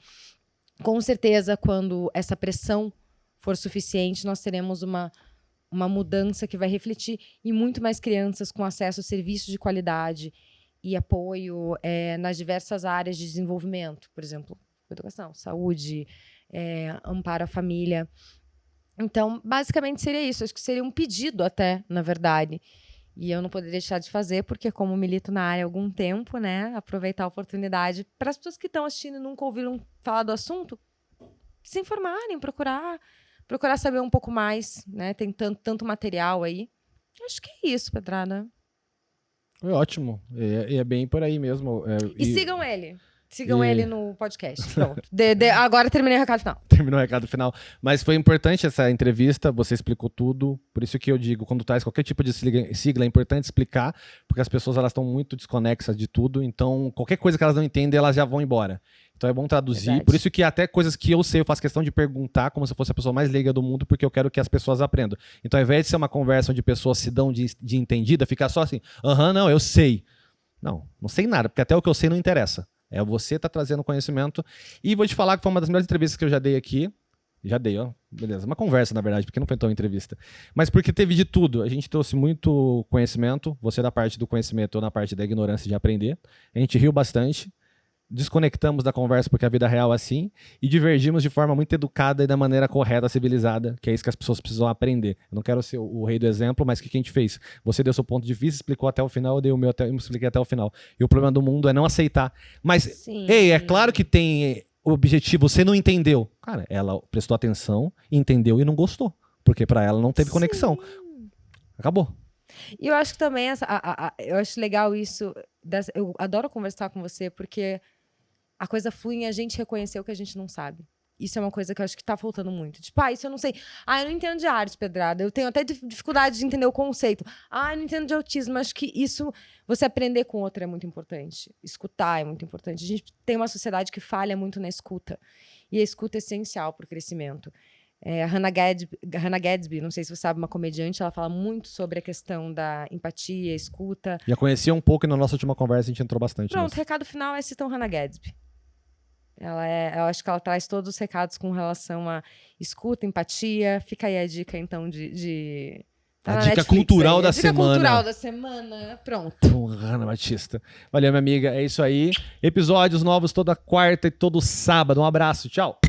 Com certeza, quando essa pressão for suficiente, nós teremos uma mudança que vai refletir em muito mais crianças com acesso a serviços de qualidade e apoio nas diversas áreas de desenvolvimento, por exemplo, educação, saúde, amparo à família. Então, basicamente seria isso. Acho que seria um pedido até, na verdade. E eu não poderia deixar de fazer, porque como milito na área há algum tempo, né, aproveitar a oportunidade para as pessoas que estão assistindo e nunca ouviram falar do assunto, se informarem, procurar saber um pouco mais, né? Tem tanto material aí. Acho que é isso, Pedrada.
Foi ótimo. E é bem por aí mesmo.
Sigam ele. Sigam ele no podcast. Pronto. Agora terminei o recado final.
Terminou o recado final. Mas foi importante essa entrevista, você explicou tudo. Por isso que eu digo, quando traz qualquer tipo de sigla, é importante explicar, porque as pessoas elas estão muito desconexas de tudo. Então, qualquer coisa que elas não entendem, elas já vão embora. Então é bom traduzir. Verdade. Por isso que até coisas que eu sei, eu faço questão de perguntar como se eu fosse a pessoa mais leiga do mundo, porque eu quero que as pessoas aprendam. Então, ao invés de ser uma conversa onde pessoas se dão de entendida, ficar só assim, não, eu sei. Não sei nada, porque até o que eu sei não interessa. Você tá trazendo conhecimento. E vou te falar que foi uma das melhores entrevistas que eu já dei aqui. Já dei, ó. Beleza. Uma conversa, na verdade, porque não foi tão entrevista. Mas porque teve de tudo. A gente trouxe muito conhecimento. Você da parte do conhecimento, eu na parte da ignorância de aprender. A gente riu bastante. Desconectamos da conversa porque a vida real é assim. E divergimos de forma muito educada e da maneira correta, civilizada. Que é isso que as pessoas precisam aprender. Eu não quero ser o rei do exemplo, mas o que a gente fez? Você deu seu ponto de vista, explicou até o final, eu dei o meu e expliquei até o final. E o problema do mundo é não aceitar. Mas, é claro que tem o objetivo, você não entendeu. Cara, ela prestou atenção, entendeu e não gostou. Porque pra ela não teve conexão. Acabou.
E eu acho que também, eu acho legal isso. Eu adoro conversar com você, porque a coisa flui em a gente reconhecer o que a gente não sabe. Isso é uma coisa que eu acho que tá faltando muito. Tipo, isso eu não sei. Eu não entendo de arte, Pedrada. Eu tenho até dificuldade de entender o conceito. Eu não entendo de autismo. Acho que isso, você aprender com o outro é muito importante. Escutar é muito importante. A gente tem uma sociedade que falha muito na escuta. E a escuta é essencial para o crescimento. A Hannah Gadsby, não sei se você sabe, uma comediante, ela fala muito sobre a questão da empatia, escuta.
Já conhecia um pouco e na nossa última conversa a gente entrou bastante.
Pronto, o recado final é citam Hannah Gadsby. Eu acho que ela traz todos os recados com relação a escuta, empatia. Fica aí a dica, então,
a dica cultural da semana.
Dica cultural da semana. Pronto.
Hannah Batista. Valeu, minha amiga. É isso aí. Episódios novos toda quarta e todo sábado. Um abraço. Tchau.